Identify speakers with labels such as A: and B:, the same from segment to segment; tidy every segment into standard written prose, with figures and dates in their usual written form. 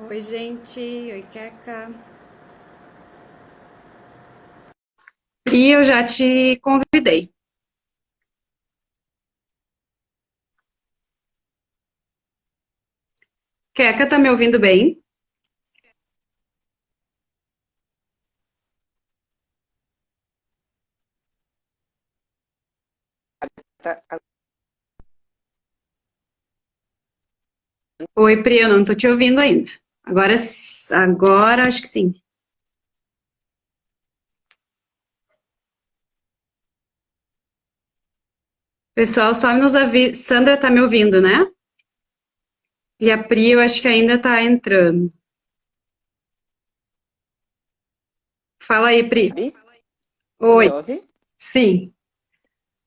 A: Oi, gente. Oi, Keka.
B: E eu já te convidei. Queca, tá me ouvindo bem?
C: Tá-
B: Oi, Pri, eu não tô te ouvindo ainda. Agora acho que sim. Pessoal, só nos avisa. Sandra tá me ouvindo, né? E a Pri, eu acho que ainda tá entrando. Fala aí, Pri.
C: Gabi, tu
B: Oi.
C: me ouve?
B: Sim,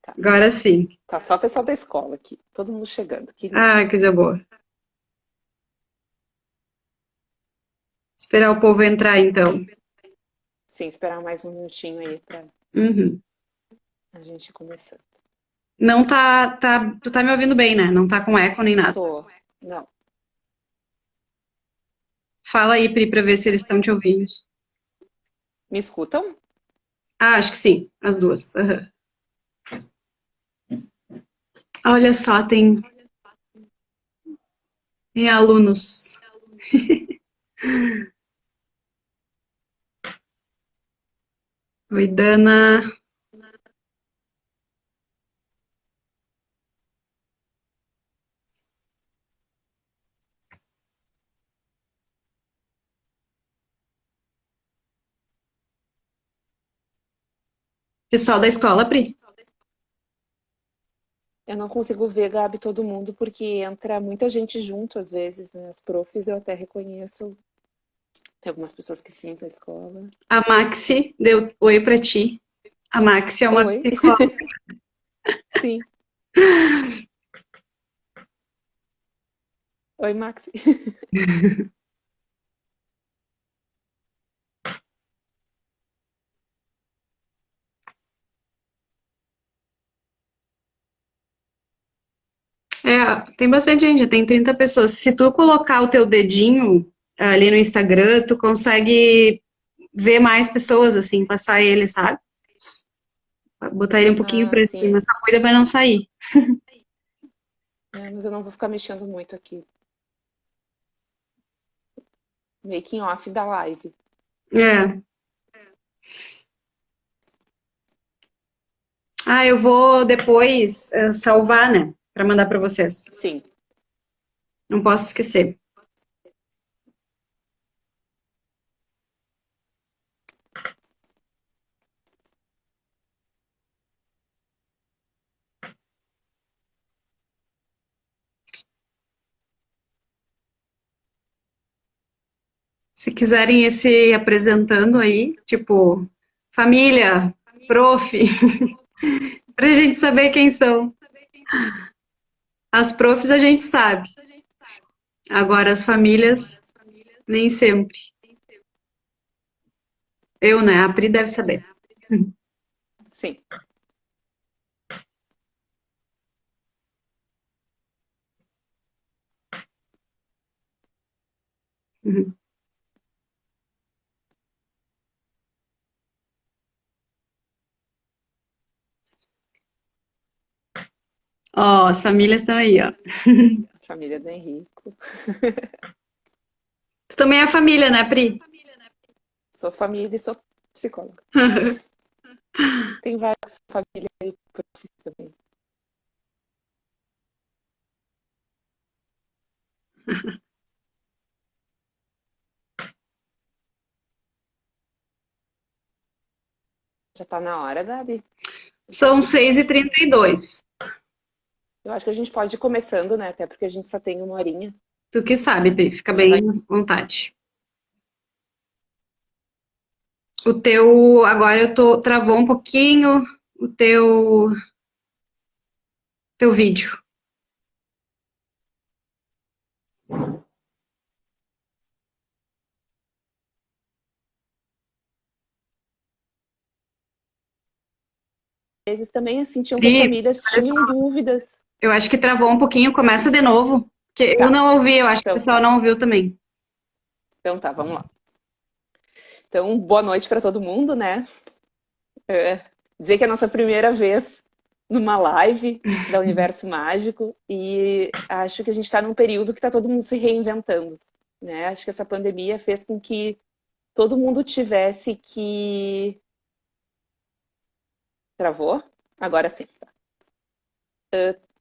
C: Tá.
B: agora sim.
C: Tá só o pessoal da escola aqui. Todo mundo chegando. Que lindo.
B: Ah, que coisa boa. Esperar o povo entrar, então.
C: Sim, esperar mais um minutinho aí pra
B: Uhum.
C: a gente ir começando.
B: Não tu tá me ouvindo bem, né? Não tá com eco nem nada.
C: Tô. Não.
B: Fala aí, Pri, pra ver se eles estão te ouvindo.
C: Me escutam?
B: Ah, acho que sim, as duas. Aham. Olha só, tem alunos. Oi, Dana. Pessoal da escola, Pri.
C: Eu não consigo ver, Gabi, todo mundo, porque entra muita gente junto às vezes, né? As profs eu até reconheço. Tem algumas pessoas que sim da escola.
B: A Maxi deu oi pra ti. A Maxi é uma
C: Oi.
B: psicóloga.
C: Sim. Oi, Maxi.
B: É, tem bastante gente, tem 30 pessoas. Se tu colocar o teu dedinho ali no Instagram, tu consegue ver mais pessoas, assim, passar ele, sabe? Botar ele um pouquinho
C: Ah,
B: pra cima,
C: sim.
B: só cuida pra não sair.
C: É, mas eu não vou ficar mexendo muito aqui. Making off da live.
B: É. Ah, eu vou depois salvar, né? Pra mandar pra vocês.
C: Sim.
B: Não posso esquecer. Se quiserem ir se apresentando aí, tipo, família, prof, pra gente saber quem são. As profs a gente sabe, agora as famílias, nem sempre. Eu, né? A Pri deve saber.
C: Sim.
B: Uhum. Ó, as famílias estão aí, ó.
C: Família do Henrico.
B: Tu também é família, né, Pri?
C: Sou família e sou psicóloga. Tem várias famílias aí profis também. Já tá na hora, Gabi?
B: São 6h32.
C: Eu acho que a gente pode ir começando, né? Até porque a gente só tem uma horinha.
B: Tu que sabe, Pri, fica
C: A gente
B: bem
C: vai.
B: à vontade. O teu, agora eu tô, travou um pouquinho o teu vídeo.
C: Às vezes também assim, tinham que as
B: Pri,
C: famílias tinham dúvidas.
B: eu acho que travou um pouquinho, começa de novo. Que eu
C: Tá.
B: não ouvi, eu acho que o
C: Então
B: pessoal
C: tá.
B: não ouviu também.
C: Então tá, vamos lá. Então, boa noite para todo mundo, né? Dizer que é a nossa primeira vez numa live da Universo Mágico e acho que a gente está num período que está todo mundo se reinventando, né? Acho que essa pandemia fez com que todo mundo tivesse que... Travou? Agora sim.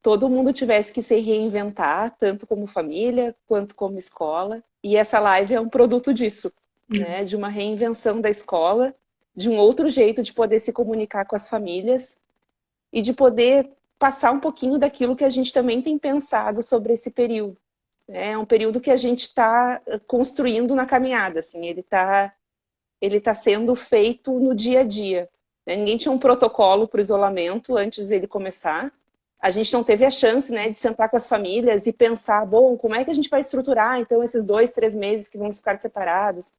C: Todo mundo tivesse que se reinventar, tanto como família quanto como escola, e essa live é um produto disso, né? De uma reinvenção da escola, de um outro jeito de poder se comunicar com as famílias e de poder passar um pouquinho daquilo que a gente também tem pensado sobre esse período. É um período que a gente está construindo na caminhada, assim, ele tá sendo feito no dia a dia. Ninguém tinha um protocolo para o isolamento antes dele começar. A gente não teve a chance, né, de sentar com as famílias e pensar, bom, como é que a gente vai estruturar, então, esses 2, 3 meses que vamos ficar separados? O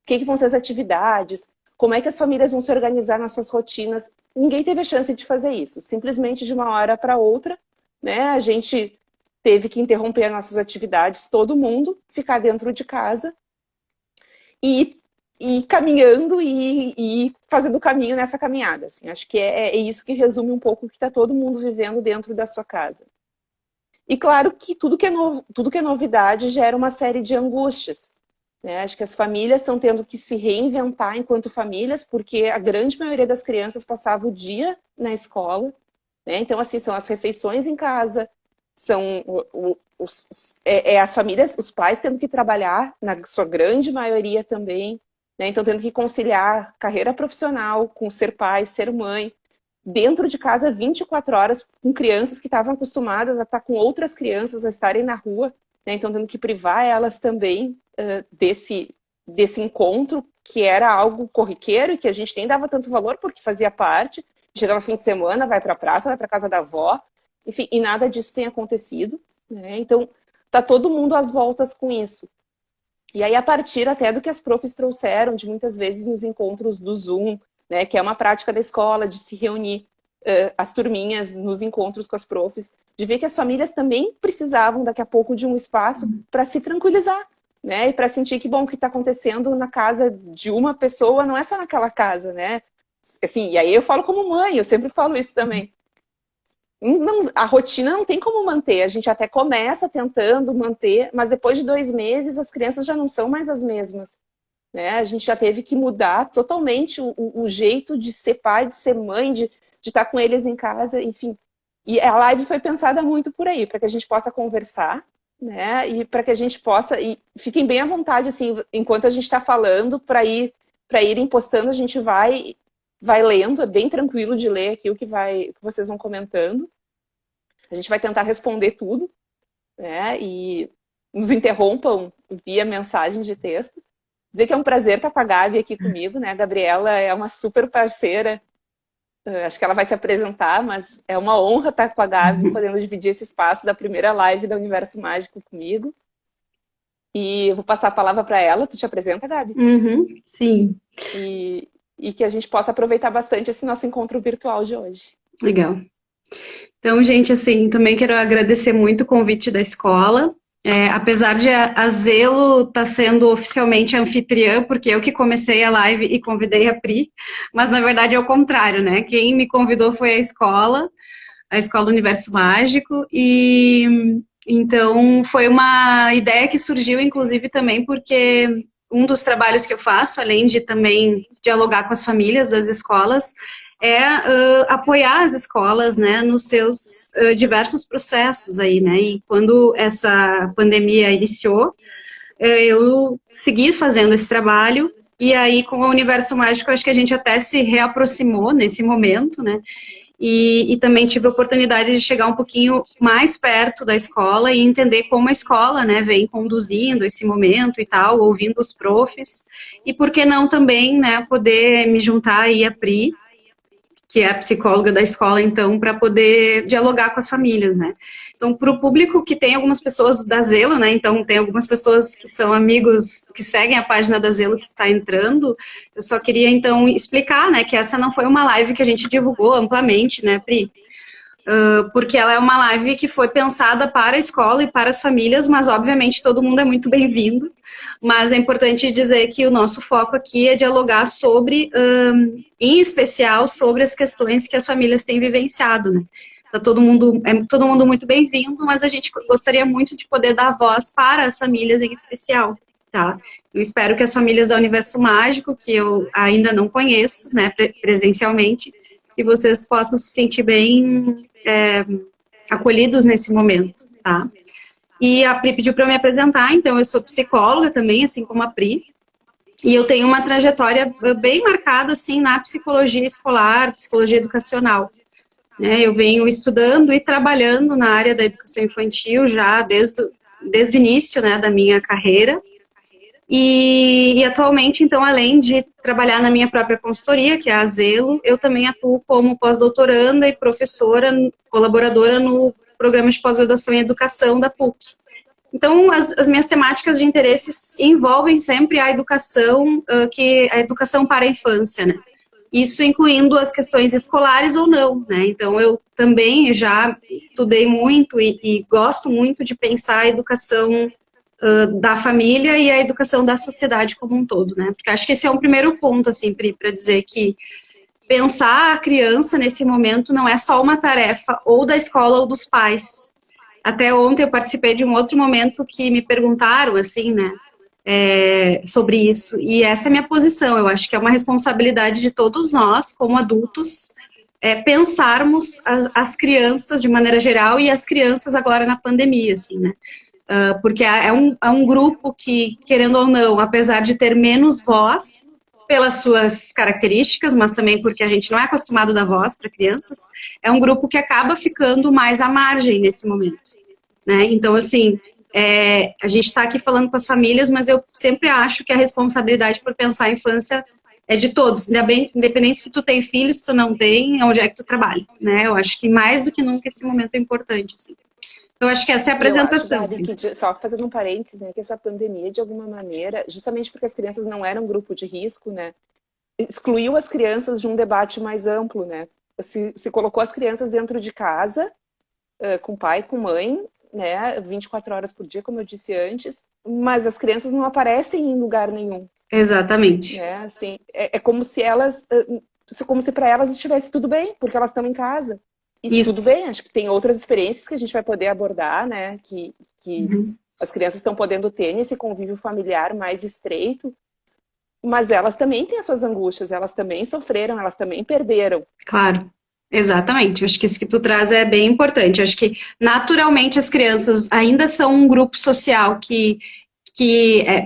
C: que vão ser as atividades? Como é que as famílias vão se organizar nas suas rotinas? Ninguém teve a chance de fazer isso. Simplesmente de uma hora para outra, né, a gente teve que interromper as nossas atividades, todo mundo, ficar dentro de casa e caminhando e fazendo o caminho nessa caminhada. Assim. Acho que é isso que resume um pouco o que está todo mundo vivendo dentro da sua casa. E claro que tudo que é novidade gera uma série de angústias. Né? Acho que as famílias estão tendo que se reinventar enquanto famílias, porque a grande maioria das crianças passava o dia na escola. Né? Então, assim, são as refeições em casa, são as famílias, os pais tendo que trabalhar, na sua grande maioria também. Né? Então, tendo que conciliar carreira profissional com ser pai, ser mãe, dentro de casa 24 horas com crianças que estavam acostumadas a estar com outras crianças, a estarem na rua, né? Então tendo que privar elas também desse encontro, que era algo corriqueiro e que a gente nem dava tanto valor porque fazia parte. Chegava no fim de semana, vai para a praça, vai para casa da avó, enfim, e nada disso tem acontecido. Né? Então, tá todo mundo às voltas com isso. E aí, a partir até do que as profs trouxeram, de muitas vezes nos encontros do Zoom, né, que é uma prática da escola, de se reunir as turminhas nos encontros com as profs, de ver que as famílias também precisavam, daqui a pouco, de um espaço para se tranquilizar, né, e para sentir que, bom, o que está acontecendo na casa de uma pessoa não é só naquela casa, né? Assim, e aí eu falo como mãe, eu sempre falo isso também. Não, a rotina não tem como manter, a gente até começa tentando manter, mas depois de 2 meses as crianças já não são mais as mesmas. Né? A gente já teve que mudar totalmente o jeito de ser pai, de ser mãe, de estar com eles em casa, enfim. E a live foi pensada muito por aí, para que a gente possa conversar, né? E para que a gente possa, e fiquem bem à vontade, assim, enquanto a gente está falando, para irem postando, a gente vai lendo, é bem tranquilo de ler aqui o que vocês vão comentando. A gente vai tentar responder tudo, né? E nos interrompam via mensagem de texto. Dizer que é um prazer estar com a Gabi aqui comigo, né? A Gabriela é uma super parceira. Acho que ela vai se apresentar, mas é uma honra estar com a Gabi, podendo dividir esse espaço da primeira live da Universo Mágico comigo. E eu vou passar a palavra para ela. Tu te apresenta, Gabi?
B: Sim.
C: E que a gente possa aproveitar bastante esse nosso encontro virtual de hoje.
B: Legal. Então, gente, assim, também quero agradecer muito o convite da escola. Apesar de a Zelo estar sendo oficialmente anfitriã, porque eu que comecei a live e convidei a Pri, mas na verdade é o contrário, né? Quem me convidou foi a Escola Universo Mágico, e então foi uma ideia que surgiu, inclusive, também porque um dos trabalhos que eu faço, além de também dialogar com as famílias das escolas, é apoiar as escolas, né, nos seus diversos processos aí, né, e quando essa pandemia iniciou, eu segui fazendo esse trabalho, e aí com o Universo Mágico, acho que a gente até se reaproximou nesse momento, né, e também tive a oportunidade de chegar um pouquinho mais perto da escola e entender como a escola, né, vem conduzindo esse momento e tal, ouvindo os profs, e por que não também, né, poder me juntar aí a Pri, que é a psicóloga da escola, então, para poder dialogar com as famílias, né. Então, para o público que tem algumas pessoas da Zelo, né, então tem algumas pessoas que são amigos, que seguem a página da Zelo que está entrando, eu só queria, então, explicar, né, que essa não foi uma live que a gente divulgou amplamente, né, Pri, porque ela é uma live que foi pensada para a escola e para as famílias, mas obviamente todo mundo é muito bem-vindo. Mas é importante dizer que o nosso foco aqui é dialogar sobre, em especial, sobre as questões que as famílias têm vivenciado, né? Tá todo mundo muito bem-vindo, mas a gente gostaria muito de poder dar voz para as famílias em especial, tá? Eu espero que as famílias da Universo Mágico, que eu ainda não conheço, né, presencialmente, que vocês possam se sentir bem acolhidos nesse momento, tá? E a Pri pediu para eu me apresentar, então eu sou psicóloga também, assim como a Pri, e eu tenho uma trajetória bem marcada, assim, na psicologia escolar, psicologia educacional, né? Eu venho estudando e trabalhando na área da educação infantil já desde o início, né, da minha carreira, e atualmente, então, além de trabalhar na minha própria consultoria, que é a Zelo, eu também atuo como pós-doutoranda e professora, colaboradora no programa de pós-graduação em educação da PUC. Então, as minhas temáticas de interesse envolvem sempre a educação, a educação para a infância, né? Isso incluindo as questões escolares ou não, né? Então, eu também já estudei muito e gosto muito de pensar a educação da família e a educação da sociedade como um todo, né? Porque acho que esse é um primeiro ponto, assim, para dizer que pensar a criança nesse momento não é só uma tarefa ou da escola ou dos pais. Até ontem eu participei de um outro momento que me perguntaram, assim, né, sobre isso, e essa é a minha posição. Eu acho que é uma responsabilidade de todos nós, como adultos, pensarmos as crianças de maneira geral e as crianças agora na pandemia, assim, né? Porque é um grupo que, querendo ou não, apesar de ter menos voz, pelas suas características, mas também porque a gente não é acostumado a dar voz para crianças, é um grupo que acaba ficando mais à margem nesse momento, né? Então, assim, a gente está aqui falando com as famílias, mas eu sempre acho que a responsabilidade por pensar a infância é de todos, independente se tu tem filho, se tu não tem, onde é que tu trabalha, né? Eu acho que mais do que nunca esse momento é importante, assim. Eu acho que essa é a apresentação.
C: Eu acho, Gabi, que, só fazendo um parênteses, né, que essa pandemia, de alguma maneira, justamente porque as crianças não eram grupo de risco, né, excluiu as crianças de um debate mais amplo, né, se colocou as crianças dentro de casa, com pai, com mãe, né, 24 horas por dia, como eu disse antes, mas as crianças não aparecem em lugar nenhum.
B: Exatamente.
C: Né, assim, é como se como se para elas estivesse tudo bem, porque elas estão em casa. E
B: Isso.
C: tudo bem, acho que tem outras experiências que a gente vai poder abordar, né? Que as crianças estão podendo ter nesse convívio familiar mais estreito, mas elas também têm as suas angústias, elas também sofreram, elas também perderam.
B: Claro, exatamente. Acho que isso que tu traz é bem importante. Acho que naturalmente as crianças ainda são um grupo social que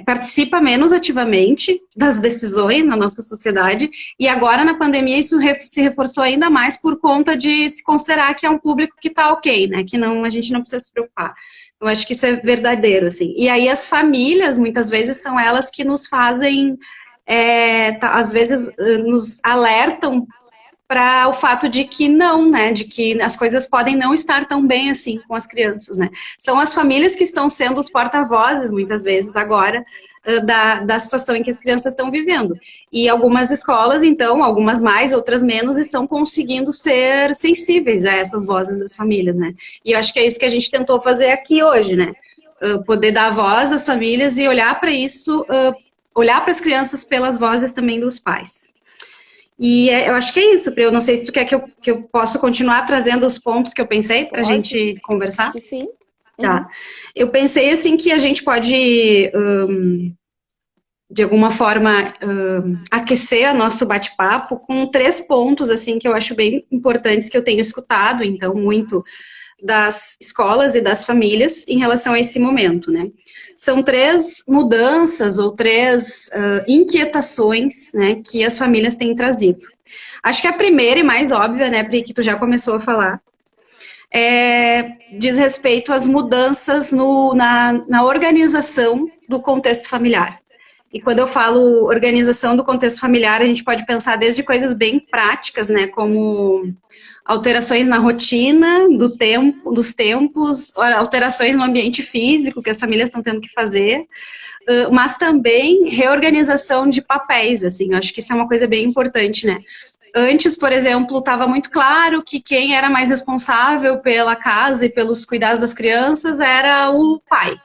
B: participa menos ativamente das decisões na nossa sociedade, e agora na pandemia isso se reforçou ainda mais por conta de se considerar que é um público que está ok, né, que não, a gente não precisa se preocupar. Eu acho que isso é verdadeiro, assim. E aí as famílias, muitas vezes, são elas que nos fazem, às vezes, nos alertam para o fato de que não, né, de que as coisas podem não estar tão bem assim com as crianças, né. São as famílias que estão sendo os porta-vozes, muitas vezes, agora, da situação em que as crianças estão vivendo. E algumas escolas, então, algumas mais, outras menos, estão conseguindo ser sensíveis a essas vozes das famílias, né. E eu acho que é isso que a gente tentou fazer aqui hoje, né, poder dar voz às famílias e olhar para isso, olhar para as crianças pelas vozes também dos pais. E eu acho que é isso, Pri. Eu não sei se tu quer que eu possa continuar trazendo os pontos que eu pensei para a gente conversar.
C: Acho que sim.
B: Tá. Eu pensei, assim, que a gente pode, de alguma forma, aquecer o nosso bate-papo com 3 pontos, assim, que eu acho bem importantes, que eu tenho escutado, então, muito das escolas e das famílias em relação a esse momento, né? São 3 mudanças ou 3 inquietações, né, que as famílias têm trazido. Acho que a primeira e mais óbvia, né, Pri, que tu já começou a falar, diz respeito às mudanças na organização do contexto familiar. E quando eu falo organização do contexto familiar, a gente pode pensar desde coisas bem práticas, né, como alterações na rotina dos tempos, alterações no ambiente físico que as famílias estão tendo que fazer, mas também reorganização de papéis, assim, eu acho que isso é uma coisa bem importante, né? Antes, por exemplo, estava muito claro que quem era mais responsável pela casa e pelos cuidados das crianças era o pai,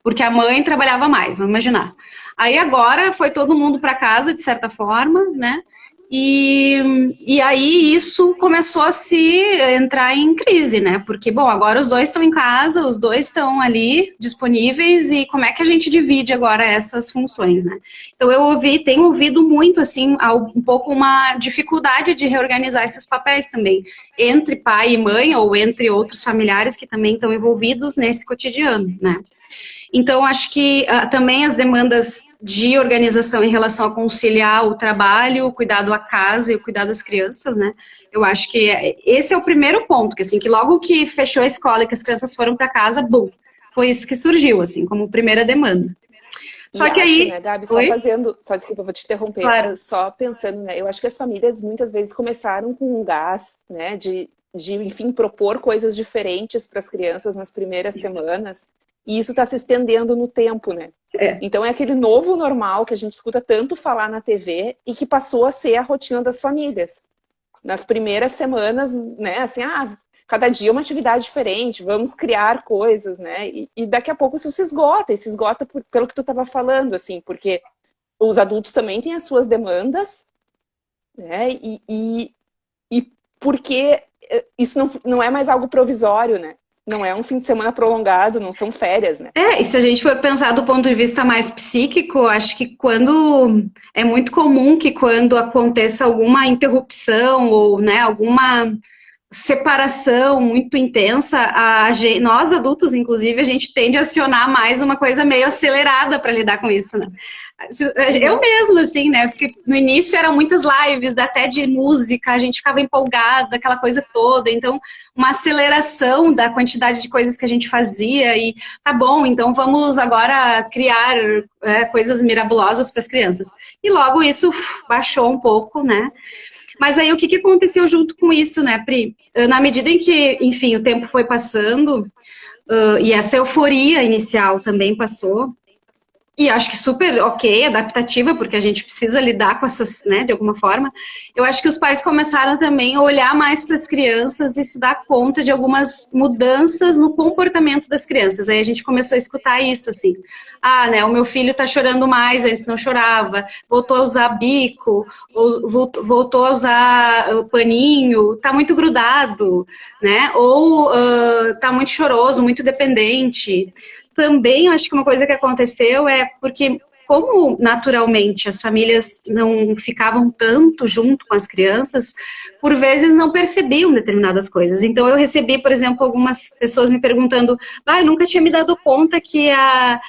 B: porque a mãe trabalhava mais, vamos imaginar. Aí agora foi todo mundo para casa, de certa forma, né? E aí isso começou a se entrar em crise, né? Porque, bom, agora os dois estão em casa, os dois estão ali disponíveis, e como é que a gente divide agora essas funções, né? Então tenho ouvido muito, assim, um pouco uma dificuldade de reorganizar esses papéis também, entre pai e mãe, ou entre outros familiares que também estão envolvidos nesse cotidiano, né? Então, acho que também as demandas de organização em relação a conciliar o trabalho, o cuidado à casa e o cuidado das crianças, né? Eu acho que esse é o primeiro ponto, que assim, que logo que fechou a escola e que as crianças foram para casa, bum, foi isso que surgiu, assim, como primeira demanda. Só que aí...
C: né, Gabi, só fazendo... Só, desculpa, vou te interromper.
B: Claro.
C: Só pensando, né? Eu acho que as famílias muitas vezes começaram com um gás, né? De enfim, propor coisas diferentes para as crianças nas primeiras semanas. E isso está se estendendo no tempo, né? Então é aquele novo normal que a gente escuta tanto falar na TV e que passou a ser a rotina das famílias. Nas primeiras semanas, né? Assim, cada dia uma atividade diferente, vamos criar coisas, né? E daqui a pouco isso se esgota, e se esgota pelo que tu estava falando, assim, porque os adultos também têm as suas demandas, né? E porque isso não é mais algo provisório, né? Não é um fim de semana prolongado, não são férias, né?
B: E se a gente for pensar do ponto de vista mais psíquico, acho que é muito comum que quando aconteça alguma interrupção ou, né, alguma separação muito intensa, nós adultos, inclusive, a gente tende a acionar mais uma coisa meio acelerada para lidar com isso, né? Eu mesmo, assim, né? Porque no início eram muitas lives, até de música, a gente ficava empolgada, aquela coisa toda. Então, uma aceleração da quantidade de coisas que a gente fazia. E tá bom, então vamos agora criar coisas mirabolosas para as crianças. E logo isso baixou um pouco, né? Mas aí o que aconteceu junto com isso, né, Pri? Na medida em que, enfim, o tempo foi passando, e essa euforia inicial também passou, e acho que super ok, adaptativa, porque a gente precisa lidar com essas, né, de alguma forma. Eu acho que os pais começaram também a olhar mais para as crianças e se dar conta de algumas mudanças no comportamento das crianças. Aí a gente começou a escutar isso, assim. Né, o meu filho tá chorando mais, antes não chorava, voltou a usar bico, voltou a usar o paninho, tá muito grudado, né, ou tá muito choroso, muito dependente. Também, eu acho que uma coisa que aconteceu é porque, como naturalmente as famílias não ficavam tanto junto com as crianças, por vezes não percebiam determinadas coisas. Então, eu recebi, por exemplo, algumas pessoas me perguntando: eu nunca tinha me dado conta que a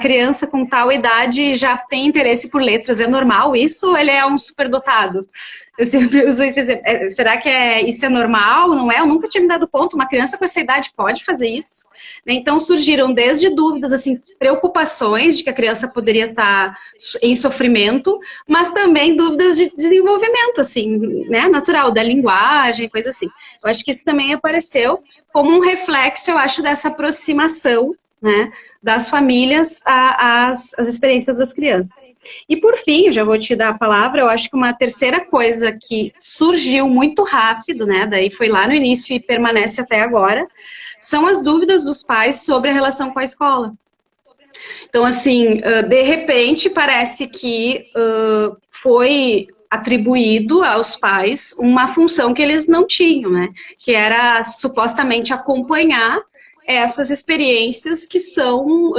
B: criança com tal idade já tem interesse por letras. É normal isso ou ele é um superdotado? Eu sempre uso esse exemplo. Será que isso é normal? Não é? Eu nunca tinha me dado conta. Uma criança com essa idade pode fazer isso? Então surgiram desde dúvidas, assim, preocupações de que a criança poderia estar em sofrimento, mas também dúvidas de desenvolvimento, assim, né, natural, da linguagem, coisa assim. Eu acho que isso também apareceu como um reflexo, eu acho, dessa aproximação, né, das famílias às experiências das crianças. E por fim, eu já vou te dar a palavra, eu acho que uma terceira coisa que surgiu muito rápido, né, daí foi lá no início e permanece até agora, são as dúvidas dos pais sobre a relação com a escola. Então, assim, de repente, parece que foi atribuído aos pais uma função que eles não tinham, né? Que era supostamente acompanhar essas experiências que são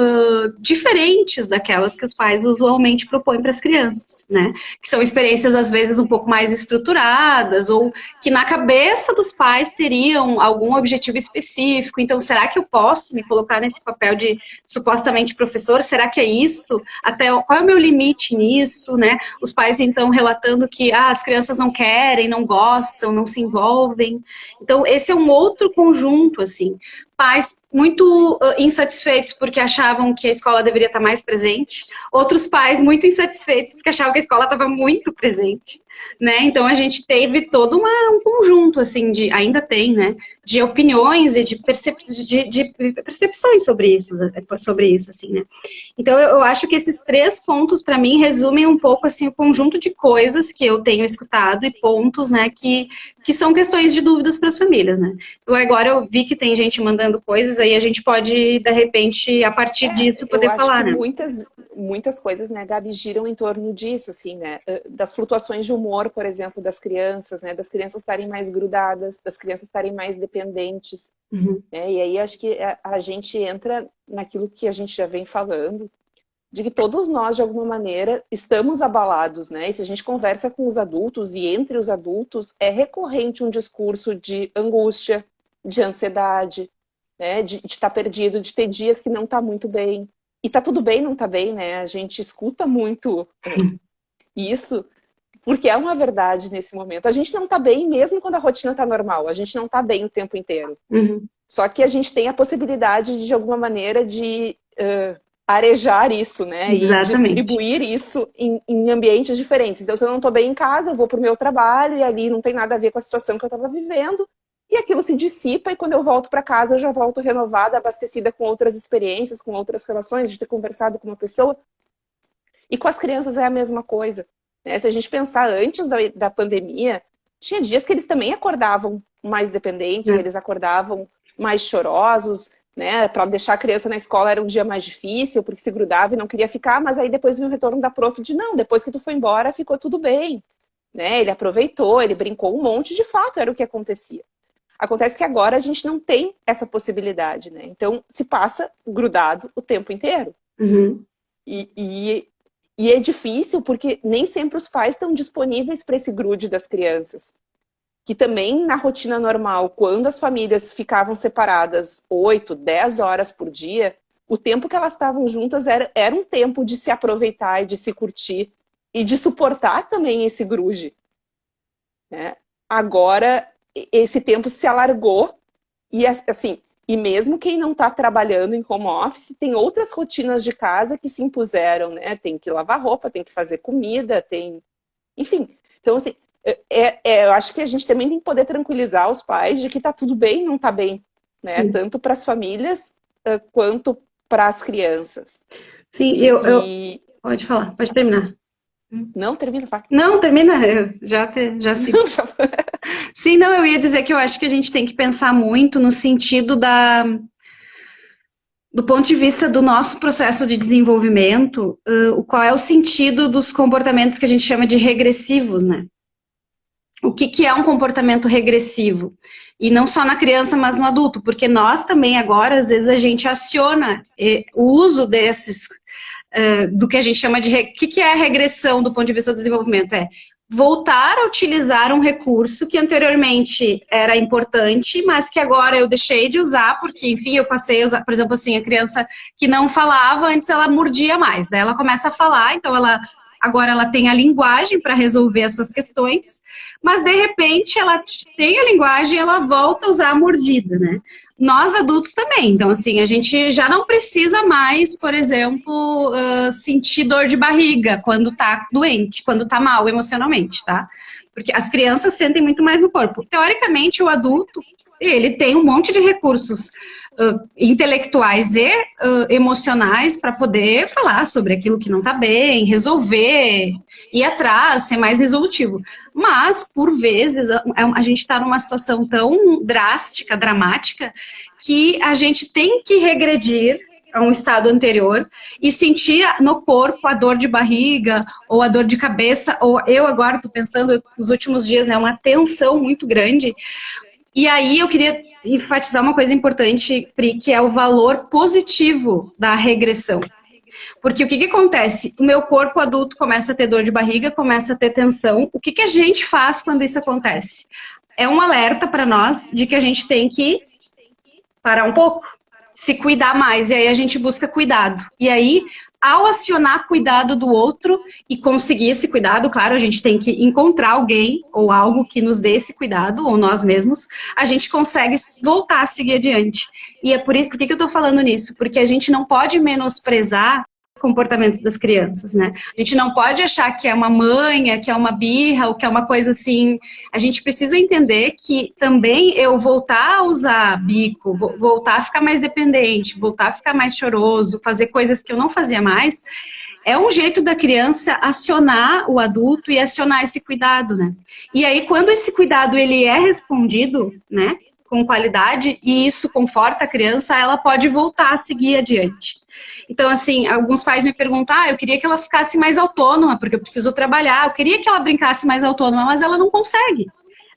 B: diferentes daquelas que os pais usualmente propõem para as crianças, né? Que são experiências, às vezes, um pouco mais estruturadas, ou que na cabeça dos pais teriam algum objetivo específico. Então, será que eu posso me colocar nesse papel de supostamente professor? Será que é isso? Até qual é o meu limite nisso, né? Os pais, então, relatando que as crianças não querem, não gostam, não se envolvem. Então, esse é um outro conjunto, assim. Pais muito insatisfeitos porque achavam que a escola deveria estar mais presente. Outros pais muito insatisfeitos porque achavam que a escola estava muito presente. né? Então a gente teve todo um conjunto, assim, ainda tem, né? De opiniões e de percepções sobre isso, assim, né? Então eu acho que esses 3 pontos, para mim, resumem um pouco, assim, o conjunto de coisas que eu tenho escutado e pontos, né, que são questões de dúvidas para as famílias, né? Então agora eu vi que tem gente mandando coisas, aí a gente pode, de repente, a partir disso,
C: Eu
B: poder
C: acho
B: falar,
C: que
B: né?
C: muitas coisas, né, Gabi, giram em torno disso, assim, né? Das flutuações de humor, por exemplo, das crianças, né? Das crianças estarem mais grudadas, das crianças estarem mais dependentes,
B: Uhum.
C: né? E aí acho que a gente entra naquilo que a gente já vem falando, de que todos nós, de alguma maneira, estamos abalados, né? E se a gente conversa com os adultos, e entre os adultos, é recorrente um discurso de angústia, de ansiedade, né? De estar perdido, de ter dias que não está muito bem. E tá tudo bem, não tá bem, né? A gente escuta muito isso, porque é uma verdade nesse momento. A gente não tá bem mesmo quando a rotina tá normal. A gente não tá bem o tempo inteiro.
B: Uhum.
C: Só que a gente tem a possibilidade de alguma maneira, de arejar isso, né? E
B: Exatamente.
C: distribuir isso em ambientes diferentes. Então, se eu não tô bem em casa, eu vou pro meu trabalho e ali não tem nada a ver com a situação que eu tava vivendo. E aquilo se dissipa e quando eu volto para casa eu já volto renovada, abastecida com outras experiências, com outras relações, de ter conversado com uma pessoa. E com as crianças é a mesma coisa, né? Se a gente pensar antes da pandemia, tinha dias que eles também acordavam mais dependentes, eles acordavam mais chorosos, né? Para deixar a criança na escola era um dia mais difícil, porque se grudava e não queria ficar, mas aí depois vinha o retorno da prof de não, depois que tu foi embora ficou tudo bem, né? Ele aproveitou, ele brincou um monte, de fato era o que acontecia. Acontece que agora a gente não tem essa possibilidade, né? Então se passa grudado o tempo inteiro.
B: Uhum.
C: E é difícil porque nem sempre os pais estão disponíveis para esse grude das crianças. Que também na rotina normal, quando as famílias ficavam separadas 8, 10 horas por dia, o tempo que elas estavam juntas era um tempo de se aproveitar e de se curtir e de suportar também esse grude, né? Agora esse tempo se alargou e assim, e mesmo quem não está trabalhando em home office, tem outras rotinas de casa que se impuseram, né? Tem que lavar roupa, tem que fazer comida, tem... Enfim, então assim, eu acho que a gente também tem que poder tranquilizar os pais de que tá tudo bem, não tá bem, né?
B: Sim.
C: Tanto para as famílias quanto para as crianças.
B: Sim, pode falar, pode terminar.
C: Não, termina, vai.
B: Não, termina, eu já sei.
C: Não, já...
B: Sim, não, eu ia dizer que eu acho que a gente tem que pensar muito no sentido do ponto de vista do nosso processo de desenvolvimento, qual é o sentido dos comportamentos que a gente chama de regressivos, né? O que é um comportamento regressivo? E não só na criança, mas no adulto, porque nós também agora, às vezes, a gente aciona o uso desses, do que a gente chama de... O que é a regressão do ponto de vista do desenvolvimento? É voltar a utilizar um recurso que anteriormente era importante, mas que agora eu deixei de usar, porque, enfim, eu passei a usar, por exemplo, assim, a criança que não falava, antes ela mordia mais, daí ela começa a falar, então agora ela tem a linguagem para resolver as suas questões, mas de repente ela tem a linguagem e ela volta a usar a mordida, né? Nós adultos também, então assim, a gente já não precisa mais, por exemplo, sentir dor de barriga quando tá doente, quando tá mal emocionalmente, tá? Porque as crianças sentem muito mais no corpo. Teoricamente, o adulto, ele tem um monte de recursos intelectuais e emocionais para poder falar sobre aquilo que não está bem, resolver, ir atrás, ser mais resolutivo. Mas, por vezes, a gente está numa situação tão drástica, dramática, que a gente tem que regredir a um estado anterior e sentir no corpo a dor de barriga ou a dor de cabeça, ou eu agora estou pensando nos últimos dias, né, uma tensão muito grande. E aí eu queria enfatizar uma coisa importante, Pri, que é o valor positivo da regressão. Porque o que acontece? O meu corpo adulto começa a ter dor de barriga, começa a ter tensão. O que a gente faz quando isso acontece? É um alerta para nós de que a gente tem que parar um pouco, se cuidar mais. E aí a gente busca cuidado. E aí, ao acionar cuidado do outro e conseguir esse cuidado, claro, a gente tem que encontrar alguém ou algo que nos dê esse cuidado, ou nós mesmos, a gente consegue voltar a seguir adiante. E é por que eu tô falando nisso? Porque a gente não pode menosprezar comportamentos das crianças, né? A gente não pode achar que é uma manha, que é uma birra, ou que é uma coisa assim. A gente precisa entender que também eu voltar a usar bico, voltar a ficar mais dependente, voltar a ficar mais choroso, fazer coisas que eu não fazia mais, é um jeito da criança acionar o adulto e acionar esse cuidado, né? E aí, quando esse cuidado ele é respondido, né, com qualidade, e isso conforta a criança, ela pode voltar a seguir adiante. Então, assim, alguns pais me perguntam, eu queria que ela ficasse mais autônoma, porque eu preciso trabalhar, eu queria que ela brincasse mais autônoma, mas ela não consegue,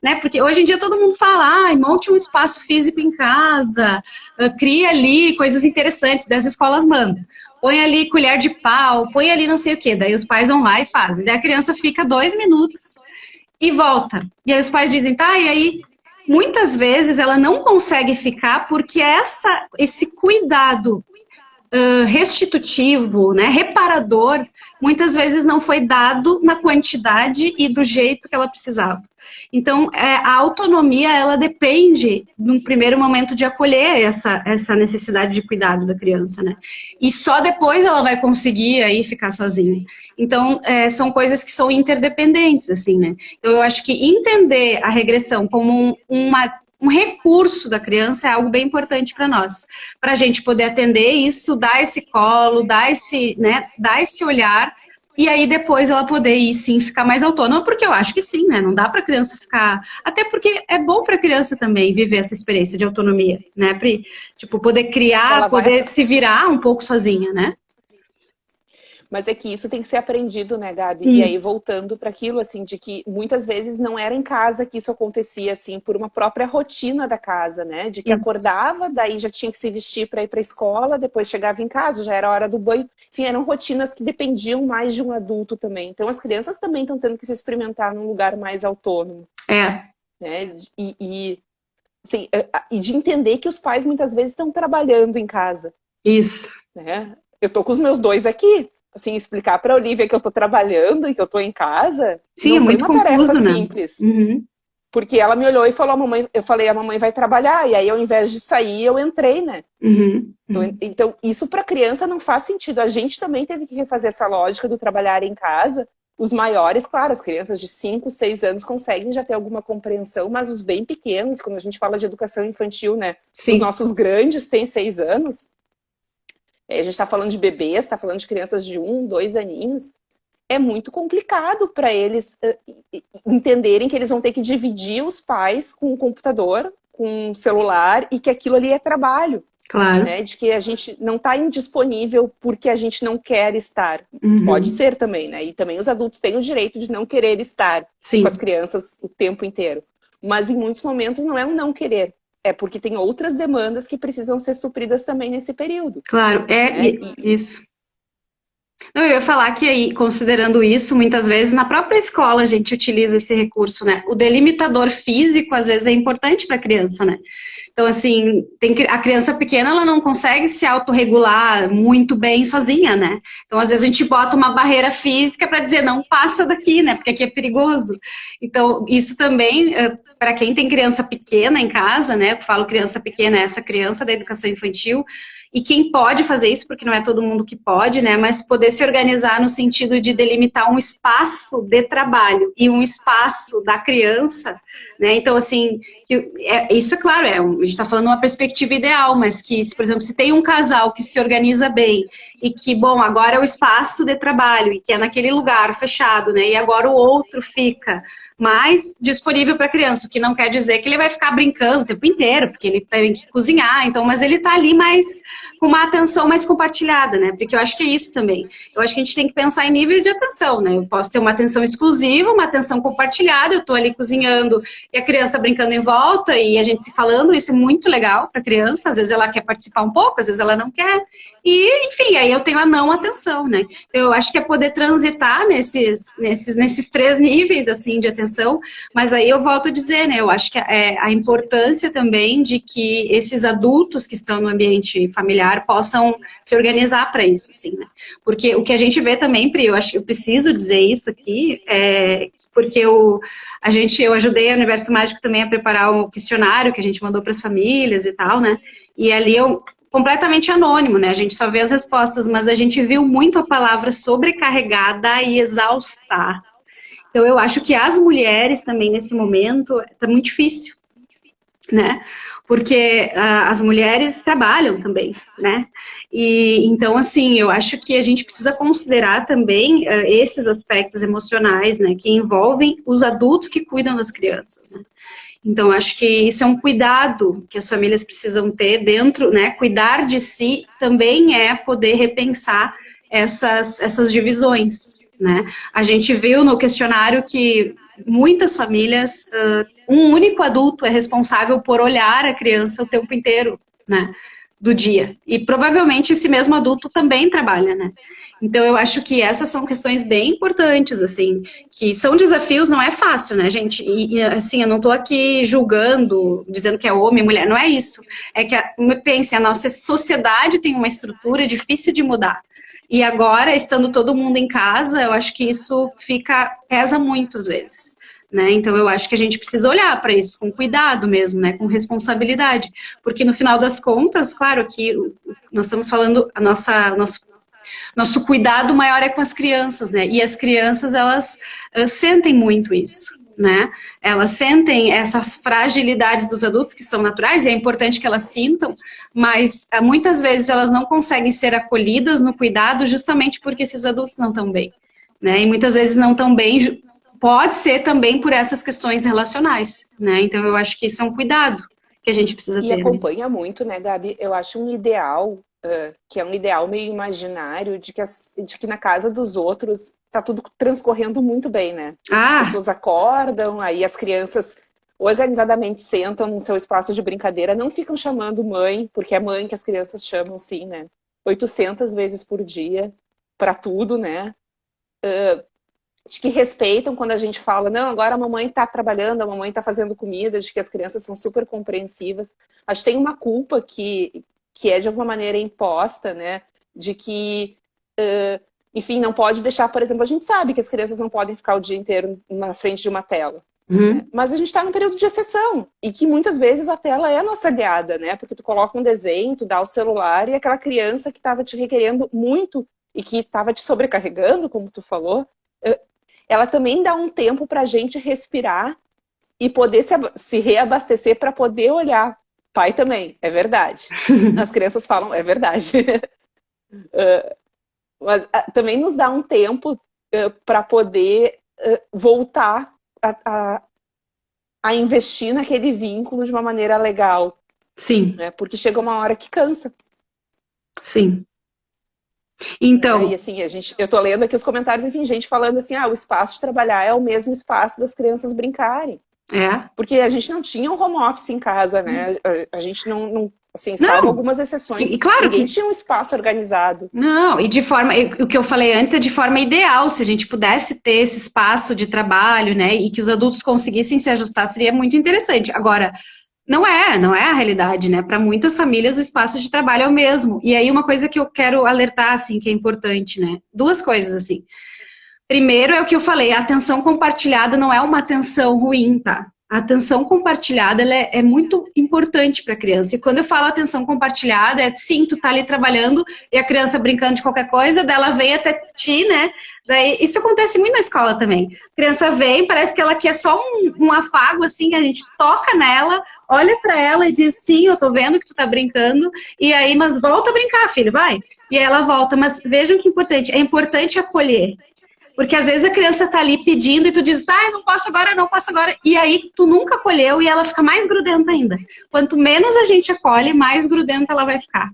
B: né? Porque hoje em dia todo mundo fala, monte um espaço físico em casa, cria ali coisas interessantes, das escolas mandam. Põe ali colher de pau, põe ali não sei o quê, daí os pais vão lá e fazem. Daí a criança fica 2 minutos e volta. E aí os pais dizem, e aí... Muitas vezes ela não consegue ficar porque esse cuidado restitutivo, né, reparador, muitas vezes não foi dado na quantidade e do jeito que ela precisava. Então, a autonomia, ela depende, num primeiro momento, de acolher essa necessidade de cuidado da criança, né? E só depois ela vai conseguir aí ficar sozinha. Então, são coisas que são interdependentes, assim, né? Então, eu acho que entender a regressão como um recurso da criança é algo bem importante para nós, para a gente poder atender isso, dar esse colo, dar esse olhar, e aí depois ela poder ir sim ficar mais autônoma, porque eu acho que sim, né? Não dá para a criança ficar, até porque é bom para a criança também viver essa experiência de autonomia, né, Pri? Tipo, poder criar, poder se virar um pouco sozinha, né?
C: Mas é que isso tem que ser aprendido, né, Gabi? E aí, voltando para aquilo, assim, de que muitas vezes não era em casa que isso acontecia, assim, por uma própria rotina da casa, né? De que acordava, daí já tinha que se vestir para ir para a escola, depois chegava em casa, já era a hora do banho. Enfim, eram rotinas que dependiam mais de um adulto também. Então, as crianças também estão tendo que se experimentar num lugar mais autônomo. Né? E de entender que os pais muitas vezes estão trabalhando em casa.
B: Isso.
C: Né? Eu tô com os meus 2 aqui. Assim, explicar para a Olivia que eu tô trabalhando e que eu tô em casa,
B: sim,
C: não foi
B: muito
C: uma tarefa
B: confuso,
C: simples.
B: Uhum.
C: Porque ela me olhou e falou, eu falei, a mamãe vai trabalhar, e aí ao invés de sair, eu entrei, né?
B: Uhum.
C: Então, isso para criança não faz sentido. A gente também teve que refazer essa lógica do trabalhar em casa. Os maiores, claro, as crianças de 5, 6 anos conseguem já ter alguma compreensão, mas os bem pequenos, quando a gente fala de educação infantil, né? Sim. Os nossos grandes têm 6 anos. A gente está falando de bebês, está falando de crianças de 1, 2 aninhos. É muito complicado para eles entenderem que eles vão ter que dividir os pais com o computador, com o celular, e que aquilo ali é trabalho.
B: Claro.
C: Né? De que a gente não está indisponível porque a gente não quer estar. Pode ser também, né? E também os adultos têm o direito de não querer estar com as crianças o tempo inteiro. Mas em muitos momentos não é um não querer. É porque tem outras demandas que precisam ser supridas também nesse período.
B: Claro, isso. Eu ia falar que aí, considerando isso, muitas vezes na própria escola a gente utiliza esse recurso, né? O delimitador físico, às vezes, é importante para a criança, né? Então, assim, a criança pequena, ela não consegue se autorregular muito bem sozinha, né? Então, às vezes, a gente bota uma barreira física para dizer, não passa daqui, né? Porque aqui é perigoso. Então, isso também, para quem tem criança pequena em casa, né? Eu falo criança pequena, é essa criança da educação infantil, e quem pode fazer isso, porque não é todo mundo que pode, né? Mas poder se organizar no sentido de delimitar um espaço de trabalho e um espaço da criança, né? Então, assim, isso é claro, a gente está falando uma perspectiva ideal, mas que, por exemplo, se tem um casal que se organiza bem e que, bom, agora é o espaço de trabalho e que é naquele lugar fechado, né? E agora o outro fica mais disponível para a criança, o que não quer dizer que ele vai ficar brincando o tempo inteiro, porque ele tem que cozinhar, então, mas ele está ali mais com uma atenção mais compartilhada, né? Porque eu acho que é isso também. Eu acho que a gente tem que pensar em níveis de atenção, né? Eu posso ter uma atenção exclusiva, uma atenção compartilhada, eu estou ali cozinhando e a criança brincando em volta e a gente se falando, isso é muito legal para a criança, às vezes ela quer participar um pouco, às vezes ela não quer, e, enfim, aí eu tenho a não atenção, né? Então, eu acho que é poder transitar nesses 3 níveis, assim, de atenção, mas aí eu volto a dizer, né? Eu acho que a importância também de que esses adultos que estão no ambiente familiar possam se organizar para isso, assim, né? Porque o que a gente vê também, Pri, eu acho que eu preciso dizer isso aqui, porque eu ajudei a Universo Mágico também a preparar o questionário que a gente mandou para as famílias e tal, né? E ali completamente anônimo, né? A gente só vê as respostas, mas a gente viu muito a palavra sobrecarregada e exaustar. Então, eu acho que as mulheres também, nesse momento, tá muito difícil, né? Porque as mulheres trabalham também, né? E então, assim, eu acho que a gente precisa considerar também esses aspectos emocionais, né? Que envolvem os adultos que cuidam das crianças, né? Então, acho que isso é um cuidado que as famílias precisam ter dentro, né? Cuidar de si também é poder repensar essas divisões, né? A gente viu no questionário que muitas famílias, um único adulto é responsável por olhar a criança o tempo inteiro, né? Do dia. E provavelmente esse mesmo adulto também trabalha, né? Então, eu acho que essas são questões bem importantes, assim, que são desafios, não é fácil, né, gente? Assim, eu não tô aqui julgando, dizendo que é homem, mulher, não é isso. É que, pense, a nossa sociedade tem uma estrutura difícil de mudar. E agora, estando todo mundo em casa, eu acho que isso pesa muito às vezes. Né? Então, eu acho que a gente precisa olhar para isso com cuidado mesmo, né? Com responsabilidade. Porque, no final das contas, claro que nós estamos falando, nosso cuidado maior é com as crianças, né? E as crianças, elas sentem muito isso, né? Elas sentem essas fragilidades dos adultos, que são naturais, e é importante que elas sintam, mas muitas vezes elas não conseguem ser acolhidas no cuidado justamente porque esses adultos não estão bem, né? E muitas vezes não estão bem, pode ser também por essas questões relacionais, né? Então, eu acho que isso é um cuidado que a gente precisa ter.
C: E acompanha muito, né, Gabi? Eu acho um ideal, que é um ideal meio imaginário, de que na casa dos outros tá tudo transcorrendo muito bem, né? As pessoas acordam, aí as crianças organizadamente sentam no seu espaço de brincadeira, não ficam chamando mãe, porque é mãe que as crianças chamam, sim, né? 800 vezes por dia, para tudo, né? De que respeitam quando a gente fala, não, agora a mamãe está trabalhando, a mamãe está fazendo comida, de que as crianças são super compreensivas. Acho que tem uma culpa que é de alguma maneira imposta, né, de que, enfim, não pode deixar, por exemplo, a gente sabe que as crianças não podem ficar o dia inteiro na frente de uma tela, né? Mas a gente está num período de exceção, e que muitas vezes a tela é a nossa aliada, né, porque tu coloca um desenho, tu dá o celular, e aquela criança que estava te requerendo muito, e que estava te sobrecarregando, como tu falou, ela também dá um tempo para a gente respirar e poder se reabastecer para poder olhar. Pai também, é verdade. As crianças falam, é verdade. Mas também nos dá um tempo para poder voltar a investir naquele vínculo de uma maneira legal.
B: Sim.
C: Né? Porque chega uma hora que cansa.
B: Sim. Então,
C: e assim, eu tô lendo aqui os comentários, enfim, gente falando assim, o espaço de trabalhar é o mesmo espaço das crianças brincarem. Porque a gente não tinha um home office em casa, né? A gente não assim, salvo algumas exceções,
B: claro
C: ninguém tinha um espaço organizado.
B: Não, e o que eu falei antes é de forma ideal, se a gente pudesse ter esse espaço de trabalho, né, e que os adultos conseguissem se ajustar, seria muito interessante. Agora, não é a realidade, né? Para muitas famílias o espaço de trabalho é o mesmo. E aí uma coisa que eu quero alertar, assim, que é importante, né? Duas coisas, assim. Primeiro é o que eu falei, a atenção compartilhada não é uma atenção ruim, tá? A atenção compartilhada, ela é muito importante para a criança. E quando eu falo atenção compartilhada, sim, tu tá ali trabalhando e a criança brincando de qualquer coisa, dela vem até ti, né? Daí, isso acontece muito na escola também. A criança vem, parece que ela quer só um afago, assim, a gente toca nela, olha para ela e diz, sim, eu tô vendo que tu tá brincando, e aí, mas volta a brincar, filho, vai. E aí ela volta, mas vejam que é importante acolher. Porque às vezes a criança tá ali pedindo e tu diz, eu não posso agora, e aí tu nunca acolheu e ela fica mais grudenta ainda. Quanto menos a gente acolhe, mais grudenta ela vai ficar.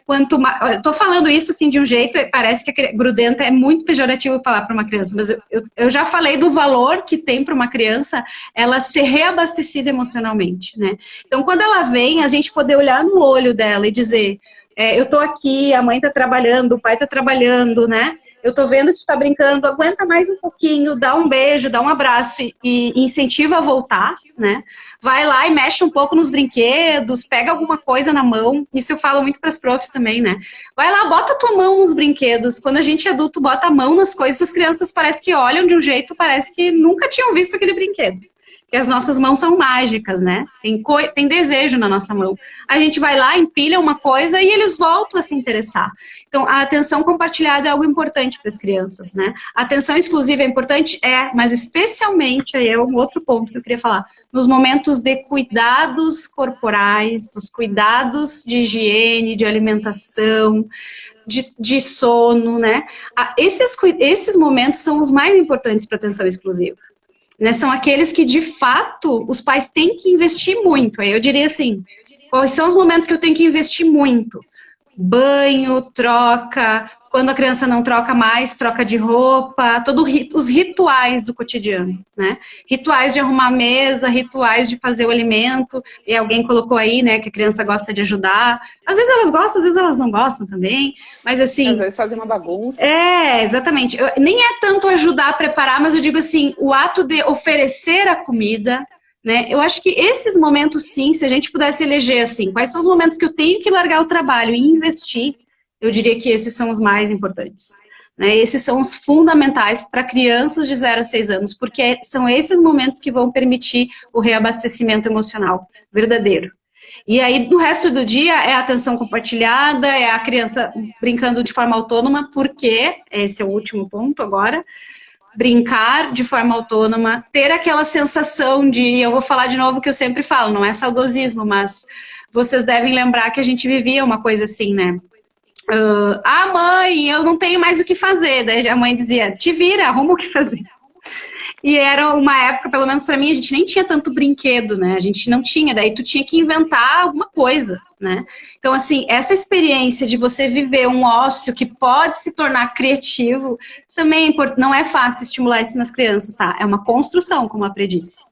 B: Eu tô falando isso assim de um jeito, parece que grudenta é muito pejorativo falar para uma criança, mas eu já falei do valor que tem para uma criança ela ser reabastecida emocionalmente, né? Então quando ela vem, a gente poder olhar no olho dela e dizer, eu tô aqui, a mãe tá trabalhando, o pai tá trabalhando, né? Eu tô vendo que tu tá brincando, aguenta mais um pouquinho, dá um beijo, dá um abraço e incentiva a voltar, né? Vai lá e mexe um pouco nos brinquedos, pega alguma coisa na mão. Isso eu falo muito para as profs também, né? Vai lá, bota a tua mão nos brinquedos. Quando a gente é adulto bota a mão nas coisas, as crianças parece que olham de um jeito, parece que nunca tinham visto aquele brinquedo. Porque as nossas mãos são mágicas, né? Tem desejo na nossa mão. A gente vai lá, empilha uma coisa e eles voltam a se interessar. Então, a atenção compartilhada é algo importante para as crianças, né? A atenção exclusiva é importante? É, mas especialmente, aí é um outro ponto que eu queria falar, nos momentos de cuidados corporais, dos cuidados de higiene, de alimentação, de sono, né? Esses momentos são os mais importantes para a atenção exclusiva. Né, são aqueles que, de fato, os pais têm que investir muito. Aí eu diria assim, quais são os momentos que eu tenho que investir muito? Banho, troca, quando a criança não troca mais, troca de roupa, todos os rituais do cotidiano, né? Rituais de arrumar a mesa, rituais de fazer o alimento, e alguém colocou aí, né, que a criança gosta de ajudar. Às vezes elas gostam, às vezes elas não gostam também, mas assim...
C: Às vezes fazem uma bagunça.
B: É, exatamente. Nem é tanto ajudar a preparar, mas eu digo assim, o ato de oferecer a comida, né? Eu acho que esses momentos, sim, se a gente pudesse eleger assim, quais são os momentos que eu tenho que largar o trabalho e investir, eu diria que esses são os mais importantes. Né? Esses são os fundamentais para crianças de 0 a 6 anos, porque são esses momentos que vão permitir o reabastecimento emocional verdadeiro. E aí, no resto do dia, é a atenção compartilhada, é a criança brincando de forma autônoma, porque, esse é o último ponto agora, brincar de forma autônoma, ter aquela sensação de, eu vou falar de novo o que eu sempre falo, não é saudosismo, mas vocês devem lembrar que a gente vivia uma coisa assim, né? Mãe, eu não tenho mais o que fazer. Daí a mãe dizia, te vira, arruma o que fazer. E era uma época, pelo menos pra mim, a gente nem tinha tanto brinquedo, né? A gente não tinha, daí tu tinha que inventar alguma coisa, né? Então, assim, essa experiência de você viver um ócio que pode se tornar criativo, também é importante. Não é fácil estimular isso nas crianças, tá? É uma construção, como a Pri disse.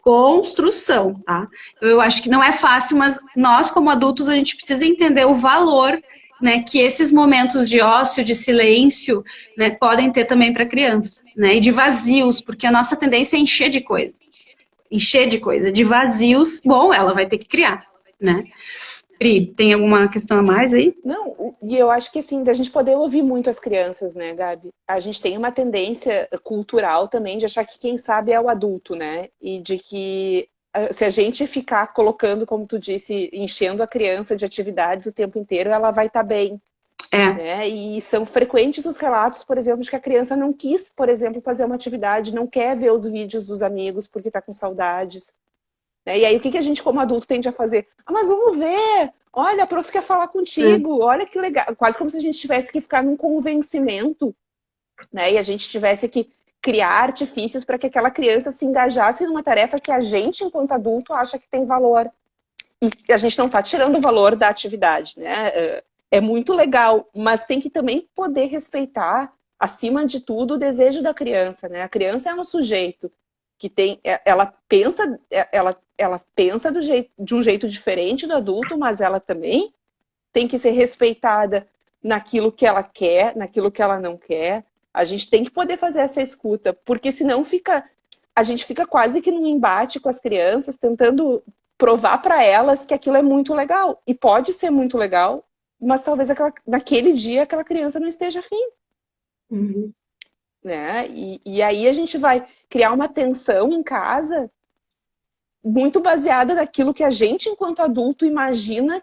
B: Construção, tá? Eu acho que não é fácil, mas nós, como adultos, a gente precisa entender o valor, né, que esses momentos de ócio, de silêncio, né, podem ter também para a criança, né, e de vazios, porque a nossa tendência é encher de coisa, de vazios, bom, ela vai ter que criar, né. Pri, tem alguma questão a mais aí?
C: Não, e eu acho que assim, da gente poder ouvir muito as crianças, né, Gabi? A gente tem uma tendência cultural também de achar que quem sabe é o adulto, né, e de que se a gente ficar colocando, como tu disse, enchendo a criança de atividades o tempo inteiro, ela vai estar bem. Né? E são frequentes os relatos, por exemplo, de que a criança não quis, por exemplo, fazer uma atividade, não quer ver os vídeos dos amigos porque está com saudades. Né? E aí o que a gente como adulto tende a fazer? Mas vamos ver! Olha, a prof quer falar contigo, olha que legal. Quase como se a gente tivesse que ficar num convencimento, né? E a gente tivesse que criar artifícios para que aquela criança se engajasse numa tarefa que a gente, enquanto adulto, acha que tem valor. E a gente não está tirando o valor da atividade, né? É muito legal, mas tem que também poder respeitar, acima de tudo, o desejo da criança, né? A criança é um sujeito que tem, ela pensa de um jeito diferente do adulto, mas ela também tem que ser respeitada naquilo que ela quer, naquilo que ela não quer. A gente tem que poder fazer essa escuta, porque senão a gente fica quase que num embate com as crianças, tentando provar para elas que aquilo é muito legal. E pode ser muito legal, mas talvez naquele dia aquela criança não esteja afim.
B: Uhum.
C: Né? E aí a gente vai criar uma tensão em casa muito baseada naquilo que a gente, enquanto adulto, imagina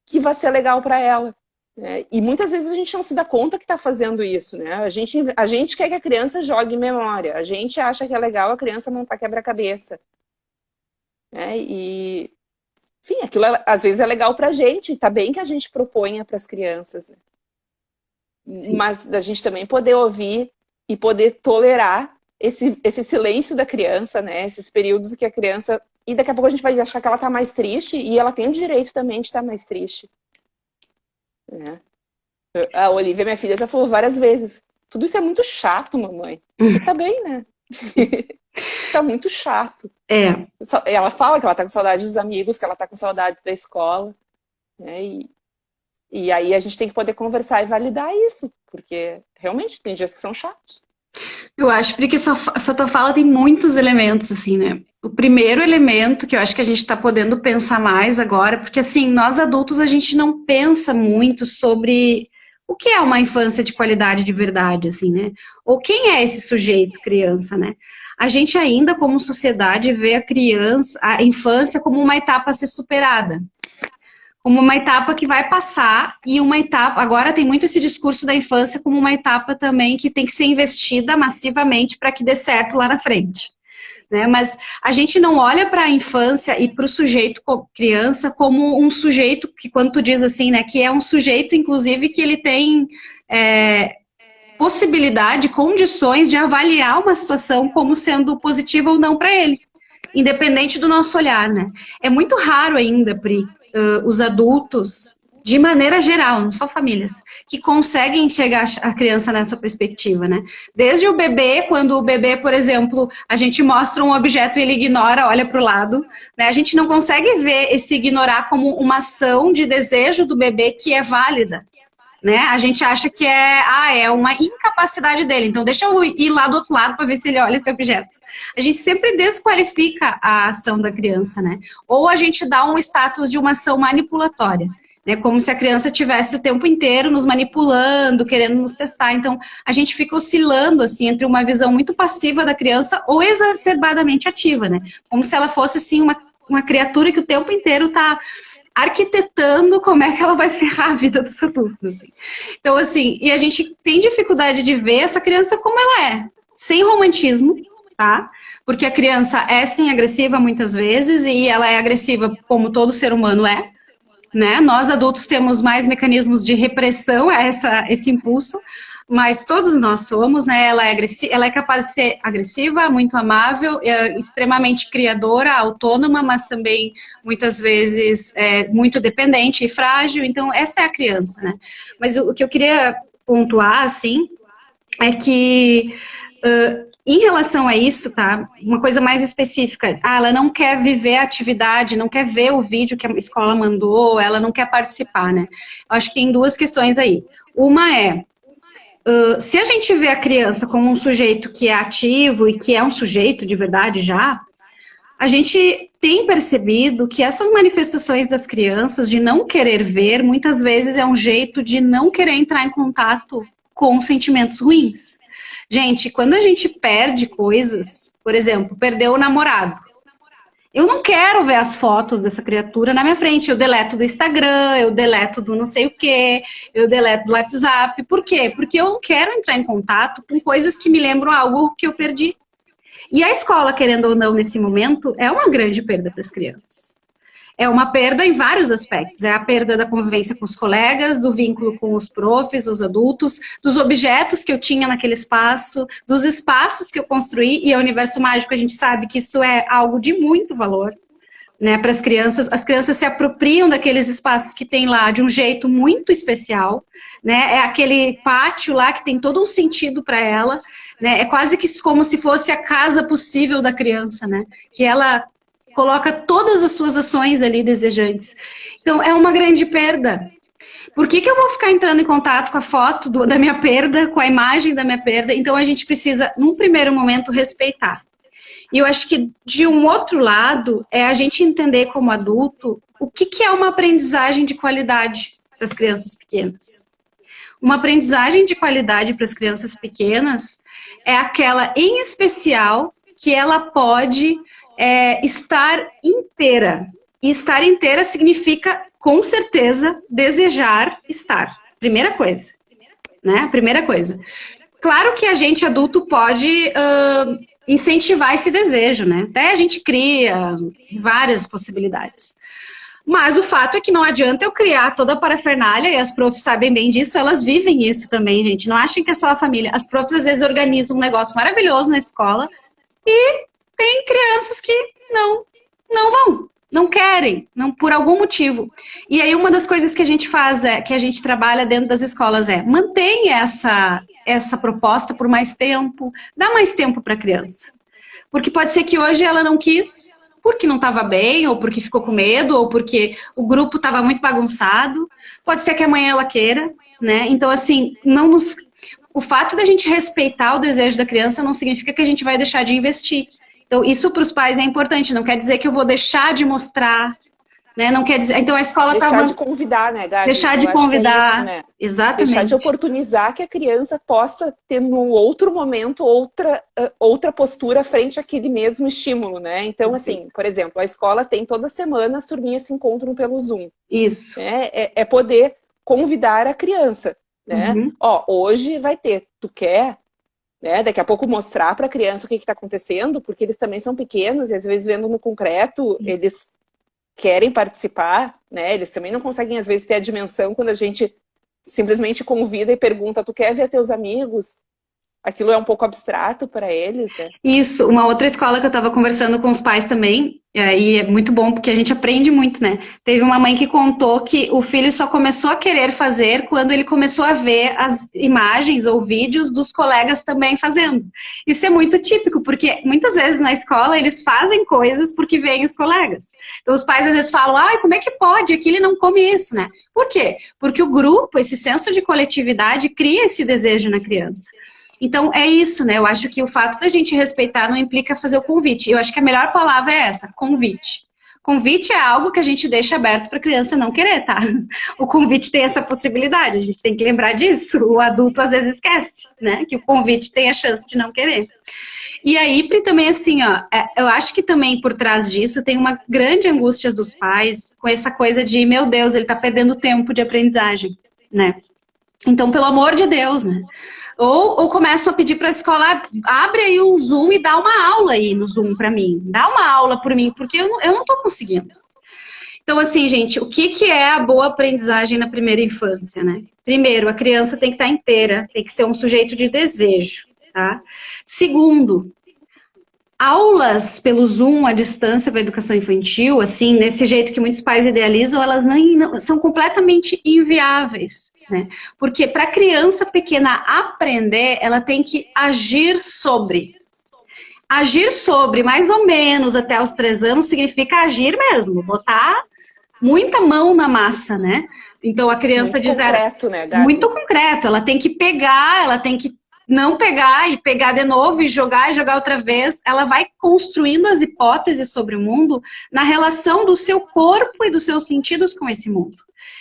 C: que vai ser legal para ela. Né? E muitas vezes a gente não se dá conta que está fazendo isso. Né? A gente quer que a criança jogue memória. A gente acha que é legal a criança montar quebra-cabeça. Né? E, enfim, aquilo às vezes é legal pra gente. Tá bem que a gente proponha para as crianças. Né? Mas a gente também poder ouvir e poder tolerar esse silêncio da criança, né? Esses períodos que a criança... E daqui a pouco a gente vai achar que ela tá mais triste e ela tem o direito também de estar mais triste. Né? A Olivia, minha filha, já falou várias vezes, tudo isso é muito chato, mamãe. E tá bem, né? Isso tá muito chato. Ela fala que ela tá com saudade dos amigos, que ela tá com saudades da escola. Né? E aí a gente tem que poder conversar e validar isso, porque realmente tem dias que são chatos.
B: Eu acho, porque essa tua fala tem muitos elementos, assim, né? O primeiro elemento que eu acho que a gente tá podendo pensar mais agora, porque assim, nós adultos a gente não pensa muito sobre o que é uma infância de qualidade de verdade, assim, né? Ou quem é esse sujeito, criança, né? A gente ainda, como sociedade, vê a infância como uma etapa a ser superada. Como uma etapa que vai passar e uma etapa, agora tem muito esse discurso da infância como uma etapa também que tem que ser investida massivamente para que dê certo lá na frente. Né? Mas a gente não olha para a infância e para o sujeito criança como um sujeito que, quando tu diz assim, né, que é um sujeito, inclusive, que ele tem possibilidade, condições de avaliar uma situação como sendo positiva ou não para ele, independente do nosso olhar, né? É muito raro ainda, Pri, os adultos, de maneira geral, não só famílias, que conseguem enxergar a criança nessa perspectiva, né? Desde o bebê, quando o bebê, por exemplo, a gente mostra um objeto e ele ignora, olha para o lado, né? A gente não consegue ver esse ignorar como uma ação de desejo do bebê que é válida, né? A gente acha que é uma incapacidade dele, então deixa eu ir lá do outro lado para ver se ele olha esse objeto. A gente sempre desqualifica a ação da criança, né? Ou a gente dá um status de uma ação manipulatória, né? Como se a criança tivesse o tempo inteiro nos manipulando, querendo nos testar. Então, a gente fica oscilando, assim, entre uma visão muito passiva da criança ou exacerbadamente ativa, né? Como se ela fosse, assim, uma criatura que o tempo inteiro está arquitetando como é que ela vai ferrar a vida dos adultos. Assim. Então, assim, e a gente tem dificuldade de ver essa criança como ela é, sem romantismo, tá? Porque a criança é, sim, agressiva muitas vezes, e ela é agressiva como todo ser humano é, né? Nós, adultos, temos mais mecanismos de repressão a esse impulso, mas todos nós somos, né? Ela é capaz de ser agressiva, muito amável, extremamente criadora, autônoma, mas também, muitas vezes, muito dependente e frágil. Então, essa é a criança, né? Mas o que eu queria pontuar, assim, é que, em relação a isso, tá? Uma coisa mais específica. Ela não quer viver a atividade, não quer ver o vídeo que a escola mandou, ela não quer participar, né? Eu acho que tem duas questões aí. Uma é, se a gente vê a criança como um sujeito que é ativo e que é um sujeito de verdade já, a gente tem percebido que essas manifestações das crianças de não querer ver, muitas vezes é um jeito de não querer entrar em contato com sentimentos ruins. Gente, quando a gente perde coisas, por exemplo, perdeu o namorado, eu não quero ver as fotos dessa criatura na minha frente. Eu deleto do Instagram, eu deleto do não sei o quê, eu deleto do WhatsApp. Por quê? Porque eu não quero entrar em contato com coisas que me lembram algo que eu perdi. E a escola, querendo ou não, nesse momento, é uma grande perda para as crianças. É uma perda em vários aspectos. É a perda da convivência com os colegas, do vínculo com os profs, os adultos, dos objetos que eu tinha naquele espaço, dos espaços que eu construí. E o Universo Mágico, a gente sabe que isso é algo de muito valor, né, para as crianças. As crianças se apropriam daqueles espaços que tem lá de um jeito muito especial, né? É aquele pátio lá que tem todo um sentido para ela, né? É quase que como se fosse a casa possível da criança, né? Que ela coloca todas as suas ações ali desejantes. Então, é uma grande perda. Por que eu vou ficar entrando em contato com a foto da minha perda, com a imagem da minha perda? Então, a gente precisa, num primeiro momento, respeitar. E eu acho que, de um outro lado, é a gente entender como adulto o que é uma aprendizagem de qualidade para as crianças pequenas. Uma aprendizagem de qualidade para as crianças pequenas é aquela, em especial, que ela pode estar inteira. E estar inteira significa, com certeza, desejar estar. Primeira coisa. Né? Primeira coisa. Claro que a gente, adulto, pode incentivar esse desejo, né? Até a gente cria várias possibilidades. Mas o fato é que não adianta eu criar toda a parafernália, e as profs sabem bem disso, elas vivem isso também, gente. Não achem que é só a família. As profs, às vezes, organizam um negócio maravilhoso na escola e tem crianças que não vão, não querem, não, por algum motivo. E aí uma das coisas que a gente faz, que a gente trabalha dentro das escolas mantenha essa proposta por mais tempo, dá mais tempo para a criança. Porque pode ser que hoje ela não quis, porque não estava bem, ou porque ficou com medo, ou porque o grupo estava muito bagunçado. Pode ser que amanhã ela queira, né? Então, assim, o fato da gente respeitar o desejo da criança não significa que a gente vai deixar de investir. Então, isso para os pais é importante, não quer dizer que eu vou deixar de mostrar né? Não quer dizer... Então a escola
C: Deixar de convidar, né, Gabi?
B: Deixar
C: Eu
B: de
C: acho que é
B: convidar,
C: isso, né?
B: exatamente.
C: Deixar de oportunizar que a criança possa ter num outro momento outra postura frente àquele mesmo estímulo, né? Então, assim, por exemplo, a escola tem toda semana as turminhas se encontram pelo Zoom.
B: Isso.
C: Né? É poder convidar a criança, né?
B: Uhum.
C: Ó, hoje vai ter, tu quer? Né? Daqui a pouco mostrar para a criança o que está acontecendo, porque eles também são pequenos e às vezes vendo no concreto, eles querem participar, né? Eles também não conseguem às vezes ter a dimensão quando a gente simplesmente convida e pergunta, tu quer ver teus amigos? Aquilo é um pouco abstrato para eles, né?
B: Isso, uma outra escola que eu estava conversando com os pais também, e é muito bom porque a gente aprende muito, né? Teve uma mãe que contou que o filho só começou a querer fazer quando ele começou a ver as imagens ou vídeos dos colegas também fazendo. Isso é muito típico, porque muitas vezes na escola eles fazem coisas porque veem os colegas. Então os pais às vezes falam, ai, como é que pode? Aqui ele não come isso, né? Por quê? Porque o grupo, esse senso de coletividade, cria esse desejo na criança. Então, é isso, né? Eu acho que o fato da gente respeitar não implica fazer o convite. Eu acho que a melhor palavra é essa, convite. Convite é algo que a gente deixa aberto para a criança não querer, tá? O convite tem essa possibilidade, a gente tem que lembrar disso. O adulto às vezes esquece, né? Que o convite tem a chance de não querer. E aí, Pri, também assim, ó, eu acho que também por trás disso tem uma grande angústia dos pais com essa coisa de, meu Deus, ele tá perdendo tempo de aprendizagem, né? Então, pelo amor de Deus, né? Ou começam a pedir para a escola, abre aí um Zoom e dá uma aula aí no Zoom para mim. Dá uma aula por mim, porque eu não estou conseguindo. Então, assim, gente, o que é a boa aprendizagem na primeira infância, né? Primeiro, a criança tem que estar inteira, tem que ser um sujeito de desejo, tá? Segundo, aulas pelo Zoom à distância para a educação infantil, assim, nesse jeito que muitos pais idealizam, elas não, são completamente inviáveis, né? Porque para a criança pequena aprender, ela tem que agir sobre. Agir sobre, mais ou menos, até os 3 anos, significa agir mesmo, botar muita mão na massa, né? Então a criança
C: muito concreto, né, Gabi?
B: Muito concreto, ela tem que pegar, ela tem que não pegar e pegar de novo e jogar outra vez, ela vai construindo as hipóteses sobre o mundo na relação do seu corpo e dos seus sentidos com esse mundo.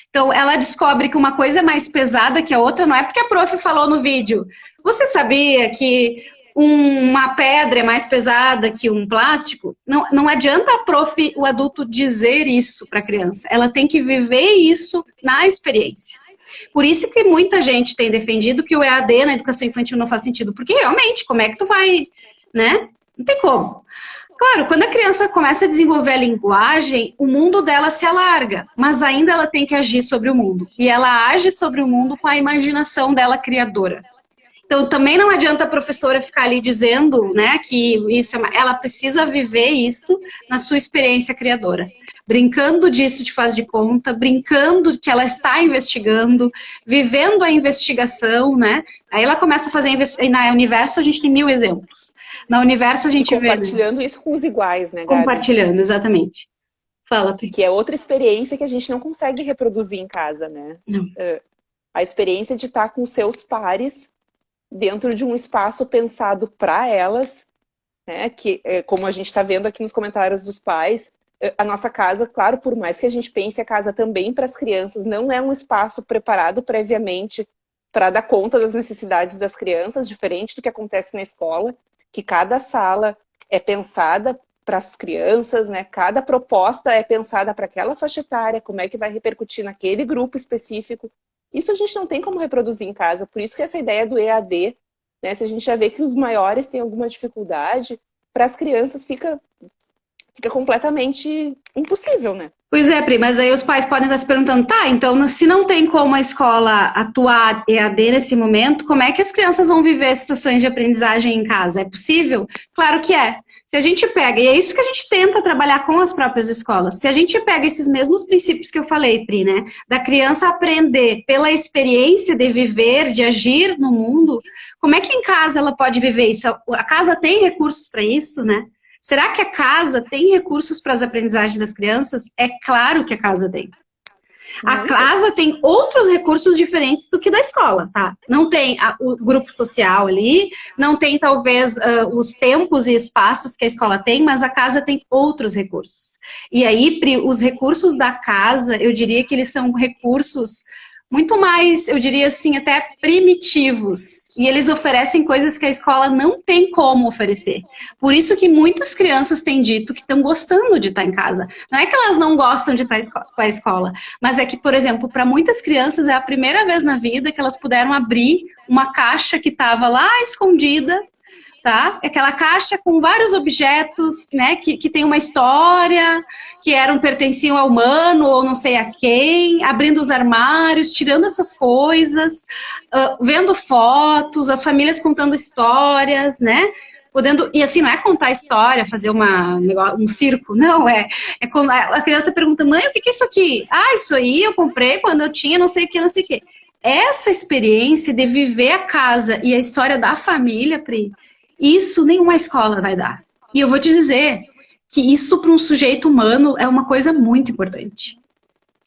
B: Então, ela descobre que uma coisa é mais pesada que a outra, não é porque a prof falou no vídeo. Você sabia que uma pedra é mais pesada que um plástico? Não adianta a prof, o adulto, dizer isso para a criança. Ela tem que viver isso na experiência. Por isso que muita gente tem defendido que o EAD na educação infantil não faz sentido. Porque realmente, como é que tu vai, né? Não tem como. Claro, quando a criança começa a desenvolver a linguagem, o mundo dela se alarga, mas ainda ela tem que agir sobre o mundo. E ela age sobre o mundo com a imaginação dela criadora. Então, também não adianta a professora ficar ali dizendo, né, que isso ela precisa viver isso na sua experiência criadora. Brincando disso de faz de conta, brincando que ela está investigando, vivendo a investigação, né? Aí ela começa a fazer, na Universo a gente tem 1000 exemplos. Na Universo a gente vê...
C: Compartilhando isso com os iguais, né, Gabi?
B: Compartilhando, exatamente. Fala, Pri.
C: Que é outra experiência que a gente não consegue reproduzir em casa, né?
B: Não.
C: A experiência de estar com seus pares dentro de um espaço pensado para elas, né? Que, como a gente está vendo aqui nos comentários dos pais, a nossa casa, claro, por mais que a gente pense a casa também para as crianças, não é um espaço preparado previamente para dar conta das necessidades das crianças, diferente do que acontece na escola, que cada sala é pensada para as crianças, né? Cada proposta é pensada para aquela faixa etária, como é que vai repercutir naquele grupo específico. Isso a gente não tem como reproduzir em casa, por isso que essa ideia do EAD, né? Se a gente já vê que os maiores têm alguma dificuldade, para as crianças fica completamente impossível, né?
B: Pois é, Pri, mas aí os pais podem estar se perguntando, tá, então se não tem como a escola atuar EAD nesse momento, como é que as crianças vão viver situações de aprendizagem em casa? É possível? Claro que é. Se a gente pega, e é isso que a gente tenta trabalhar com as próprias escolas, se a gente pega esses mesmos princípios que eu falei, Pri, né, da criança aprender pela experiência de viver, de agir no mundo, como é que em casa ela pode viver isso? A casa tem recursos para isso, né? Será que a casa tem recursos para as aprendizagens das crianças? É claro que a casa tem. A casa tem outros recursos diferentes do que da escola, tá? Não tem o grupo social ali, não tem talvez os tempos e espaços que a escola tem, mas a casa tem outros recursos. E aí, Pri, os recursos da casa, eu diria que eles são recursos muito mais, eu diria assim, até primitivos. E eles oferecem coisas que a escola não tem como oferecer. Por isso que muitas crianças têm dito que estão gostando de estar em casa. Não é que elas não gostam de estar com a escola, mas é que, por exemplo, para muitas crianças é a primeira vez na vida que elas puderam abrir uma caixa que estava lá escondida, tá? Aquela caixa com vários objetos, né, que tem uma história, que pertenciam ao humano ou não sei a quem, abrindo os armários, tirando essas coisas, vendo fotos, as famílias contando histórias, né? Podendo, e assim, não é contar história, fazer um circo, não, é como a criança pergunta, mãe, o que é isso aqui? Ah, isso aí eu comprei quando eu tinha não sei o que, não sei o que. Essa experiência de viver a casa e a história da família, Pri, isso nenhuma escola vai dar. E eu vou te dizer que isso para um sujeito humano é uma coisa muito importante.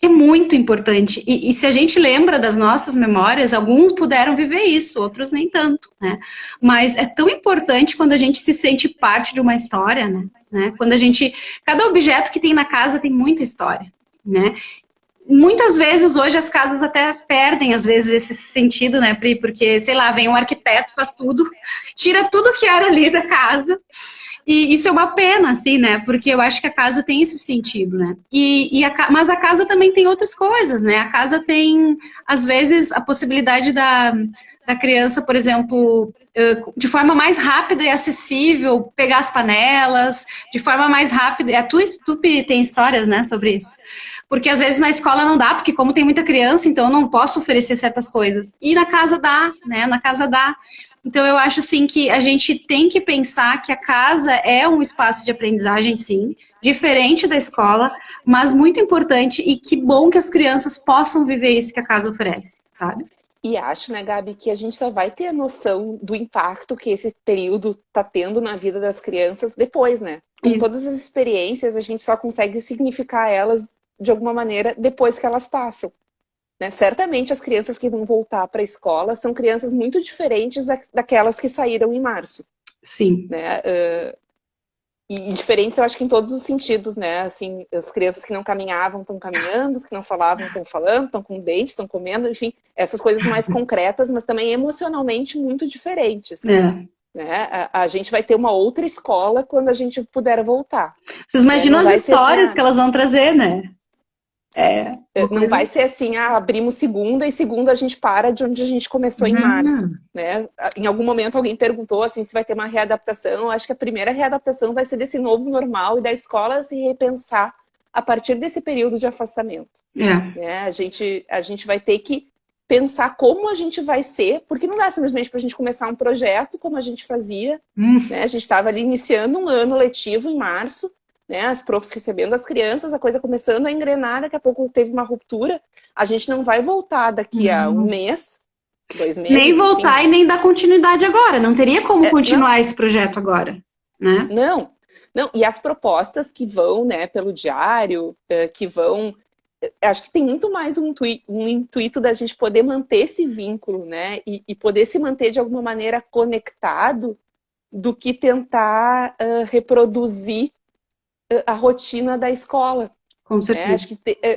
B: É muito importante. E se a gente lembra das nossas memórias, alguns puderam viver isso, outros nem tanto, né? Mas é tão importante quando a gente se sente parte de uma história, né? Quando cada objeto que tem na casa tem muita história, né? Muitas vezes, hoje, as casas até perdem, às vezes, esse sentido, né, Pri? Porque, sei lá, vem um arquiteto, faz tudo, tira tudo que era ali da casa. E isso é uma pena, assim, né? Porque eu acho que a casa tem esse sentido, né? Mas a casa também tem outras coisas, né? A casa tem, às vezes, a possibilidade da criança, por exemplo, de forma mais rápida e acessível, pegar as panelas, de forma mais rápida. Tu tem histórias, né, sobre isso? Porque às vezes na escola não dá, porque como tem muita criança, então eu não posso oferecer certas coisas. E na casa dá, né? Na casa dá. Então eu acho assim que a gente tem que pensar que a casa é um espaço de aprendizagem, sim, diferente da escola, mas muito importante e que bom que as crianças possam viver isso que a casa oferece, sabe?
C: E acho, né, Gabi, que a gente só vai ter a noção do impacto que esse período está tendo na vida das crianças depois, né? Com todas as experiências, a gente só consegue significar elas de alguma maneira depois que elas passam. Né? Certamente as crianças que vão voltar para a escola são crianças muito diferentes daquelas que saíram em março.
B: Sim.
C: Né? E diferentes, eu acho que em todos os sentidos, né? Assim, as crianças que não caminhavam estão caminhando, os que não falavam estão falando, estão com dente, estão comendo, enfim, essas coisas mais concretas, mas também emocionalmente muito diferentes. Né? A gente vai ter uma outra escola quando a gente puder voltar.
B: Vocês imaginam as histórias que elas vão trazer, né?
C: Não vai ser assim, abrimos segunda e segunda a gente para de onde a gente começou em março, né? Em algum momento alguém perguntou assim se vai ter uma readaptação. Eu acho que a primeira readaptação vai ser desse novo normal e da escola se repensar a partir desse período de afastamento. Né? A gente vai ter que pensar como a gente vai ser, porque não dá simplesmente para a gente começar um projeto como a gente fazia. Né? A gente estava ali iniciando um ano letivo em março, né, as profs recebendo as crianças, a coisa começando a engrenar, daqui a pouco teve uma ruptura. A gente não vai voltar daqui a um mês, 2 meses.
B: Nem voltar, enfim. E nem dar continuidade agora. Não teria como continuar esse projeto agora. Né?
C: Não. E as propostas que vão, né, pelo diário, que vão... Acho que tem muito mais um intuito da gente poder manter esse vínculo, né, e poder se manter de alguma maneira conectado do que tentar reproduzir a rotina da escola.
B: Com certeza.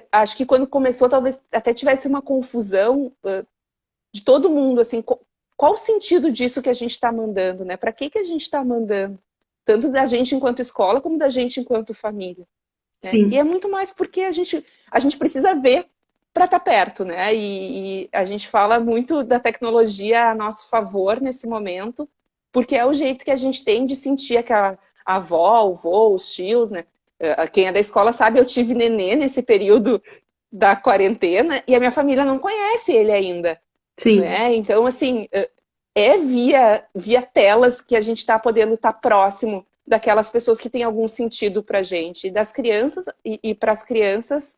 C: Acho que quando começou, talvez até tivesse uma confusão de todo mundo, assim, qual o sentido disso que a gente está mandando, né? Para que a gente está mandando? Tanto da gente enquanto escola, como da gente enquanto família. Né?
B: Sim.
C: E é muito mais porque a gente precisa ver para estar perto, né? E a gente fala muito da tecnologia a nosso favor nesse momento, porque é o jeito que a gente tem de sentir aquela a avó, o vô, os tios, né? Quem é da escola sabe, eu tive nenê nesse período da quarentena e a minha família não conhece ele ainda.
B: Sim.
C: Né? Então, assim, via telas que a gente está podendo estar próximo daquelas pessoas que têm algum sentido pra gente. E das crianças, e para as crianças,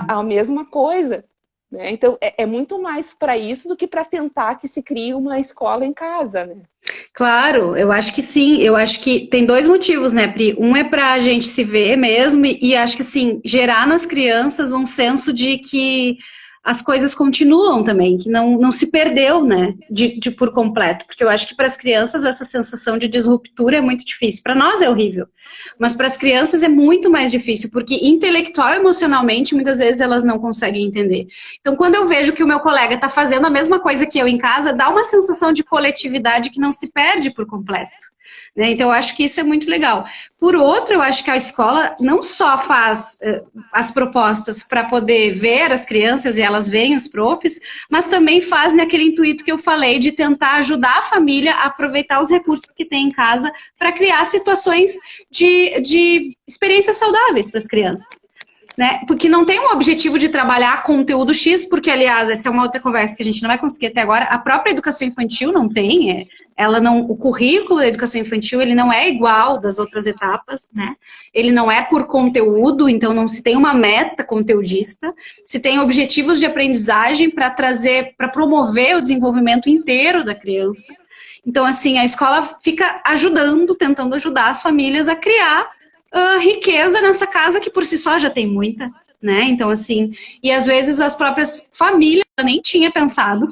C: a mesma coisa. Né? Então, é muito mais para isso do que para tentar que se crie uma escola em casa, né?
B: Claro, eu acho que sim. Eu acho que tem dois motivos, né, Pri? Um é para a gente se ver mesmo e acho que assim gerar nas crianças um senso de que as coisas continuam também, que não se perdeu, né, de por completo. Porque eu acho que para as crianças essa sensação de disruptura é muito difícil. Para nós é horrível, mas para as crianças é muito mais difícil, porque intelectual e emocionalmente muitas vezes elas não conseguem entender. Então, quando eu vejo que o meu colega está fazendo a mesma coisa que eu em casa, dá uma sensação de coletividade que não se perde por completo. Né? Então, eu acho que isso é muito legal. Por outro, eu acho que a escola não só faz as propostas para poder ver as crianças e elas verem os profs, mas também faz naquele intuito que eu falei de tentar ajudar a família a aproveitar os recursos que tem em casa para criar situações de experiências saudáveis para as crianças. Né? Porque não tem um objetivo de trabalhar conteúdo X, porque, aliás, essa é uma outra conversa que a gente não vai conseguir até agora. A própria educação infantil não tem, ela não, o currículo da educação infantil ele não é igual das outras etapas, né? Ele não é por conteúdo, então não se tem uma meta conteudista, se tem objetivos de aprendizagem para trazer, para promover o desenvolvimento inteiro da criança. Então, assim, a escola fica ajudando, tentando ajudar as famílias a criar riqueza nessa casa que por si só já tem muita, né? Então, assim, e às vezes as próprias famílias nem tinha pensado,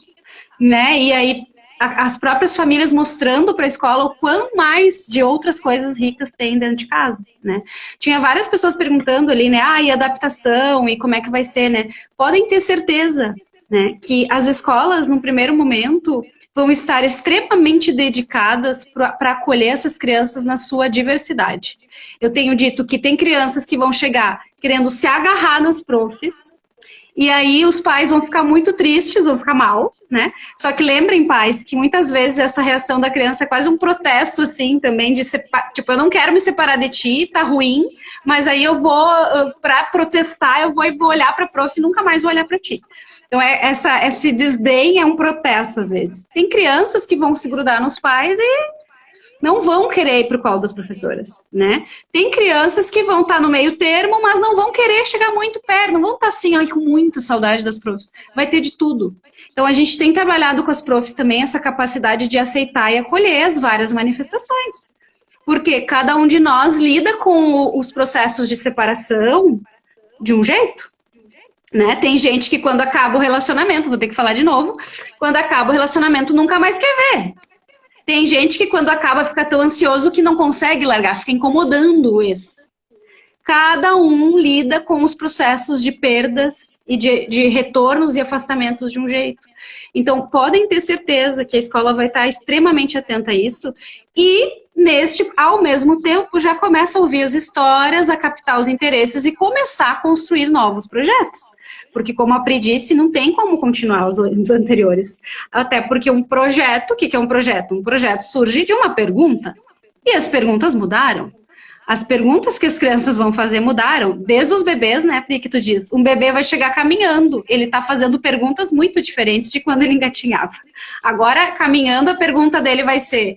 B: né? E aí as próprias famílias mostrando para a escola o quão mais de outras coisas ricas tem dentro de casa, né? Tinha várias pessoas perguntando ali, né? Ah, e adaptação, e como é que vai ser, né? Podem ter certeza, né? Que as escolas, no primeiro momento, vão estar extremamente dedicadas para acolher essas crianças na sua diversidade. Eu tenho dito que tem crianças que vão chegar querendo se agarrar nas profs, e aí os pais vão ficar muito tristes, vão ficar mal, né? Só que lembrem, pais, que muitas vezes essa reação da criança é quase um protesto, assim, também, de tipo, eu não quero me separar de ti, tá ruim, mas aí eu vou, para protestar, eu vou olhar pra prof e nunca mais vou olhar pra ti. Então, esse desdém é um protesto, às vezes. Tem crianças que vão se grudar nos pais e não vão querer ir para o colo das professoras, né? Tem crianças que vão estar no meio termo, mas não vão querer chegar muito perto, não vão estar assim, ai, com muita saudade das profs. Vai ter de tudo. Então, a gente tem trabalhado com as profs também essa capacidade de aceitar e acolher as várias manifestações. Porque cada um de nós lida com os processos de separação de um jeito. Né? Tem gente que quando acaba o relacionamento, vou ter que falar de novo, quando acaba o relacionamento nunca mais quer ver. Tem gente que quando acaba fica tão ansioso que não consegue largar, fica incomodando o ex. Cada um lida com os processos de perdas e de retornos e afastamentos de um jeito. Então, podem ter certeza que a escola vai estar extremamente atenta a isso e, ao mesmo tempo, já começa a ouvir as histórias, a captar os interesses e começar a construir novos projetos. Porque, como a Pri disse, não tem como continuar os anteriores. Até porque um projeto, o que é um projeto? Um projeto surge de uma pergunta. E as perguntas mudaram. As perguntas que as crianças vão fazer mudaram. Desde os bebês, né, Pri, que tu diz. Um bebê vai chegar caminhando. Ele está fazendo perguntas muito diferentes de quando ele engatinhava. Agora, caminhando, a pergunta dele vai ser...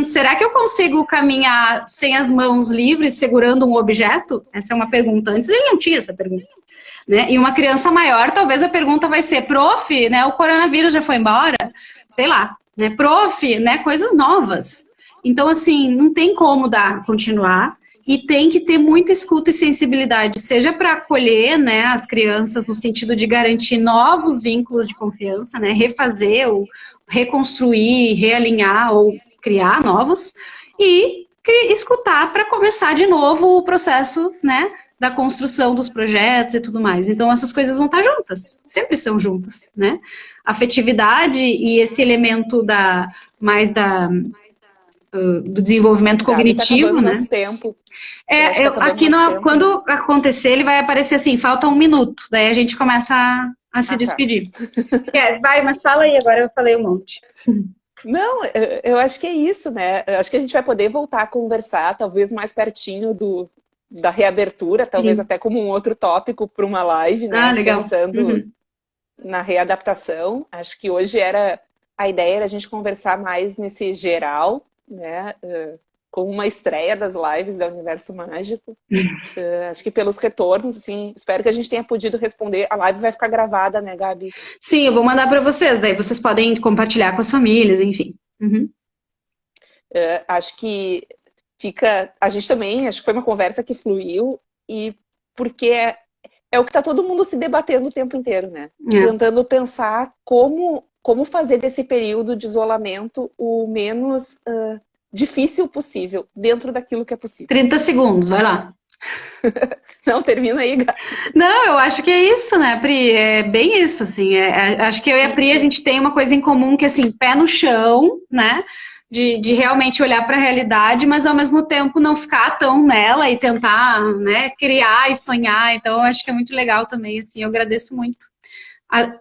B: será que eu consigo caminhar sem as mãos livres, segurando um objeto? Essa é uma pergunta. Antes ele não tinha essa pergunta. Né? E uma criança maior, talvez a pergunta vai ser, prof, né, o coronavírus já foi embora? Sei lá, né, prof, né, coisas novas. Então, assim, não tem como continuar e tem que ter muita escuta e sensibilidade, seja para acolher, né, as crianças no sentido de garantir novos vínculos de confiança, né, refazer ou reconstruir, realinhar ou criar novos e escutar para começar de novo o processo, né, da construção dos projetos e tudo mais. Então, essas coisas vão estar juntas, sempre são juntas, né? Afetividade e esse elemento do desenvolvimento cognitivo, né?
C: Nosso tempo.
B: Aqui quando acontecer, ele vai aparecer assim, falta 1 minuto, daí a gente começa a se despedir. Vai, mas fala aí, agora eu falei um monte.
C: Não, eu acho que é isso, né? Eu acho que a gente vai poder voltar a conversar, talvez mais pertinho da reabertura, talvez até como um outro tópico para uma live, né?
B: Legal.
C: Pensando na readaptação. Acho que hoje a ideia era a gente conversar mais nesse geral, né? Com uma estreia das lives da Universo Mágico. Acho que pelos retornos, assim, espero que a gente tenha podido responder. A live vai ficar gravada, né, Gabi?
B: Sim, eu vou mandar para vocês, daí vocês podem compartilhar com as famílias, enfim.
C: Acho que a gente também, acho que foi uma conversa que fluiu, e porque é o que está todo mundo se debatendo o tempo inteiro, né? Tentando pensar como fazer desse período de isolamento o menos difícil possível, dentro daquilo que é possível.
B: 30 segundos, vai lá.
C: Não, termina aí, Gabi.
B: Não, eu acho que é isso, né, Pri? É bem isso, assim. Acho que eu e a Pri, a gente tem uma coisa em comum que, assim, pé no chão, né? De realmente olhar para a realidade, mas ao mesmo tempo não ficar tão nela e tentar, né, criar e sonhar. Então, eu acho que é muito legal também, assim. Eu agradeço muito.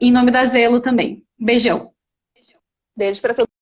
B: Em nome da Zelo também. Beijão.
C: Beijo para todo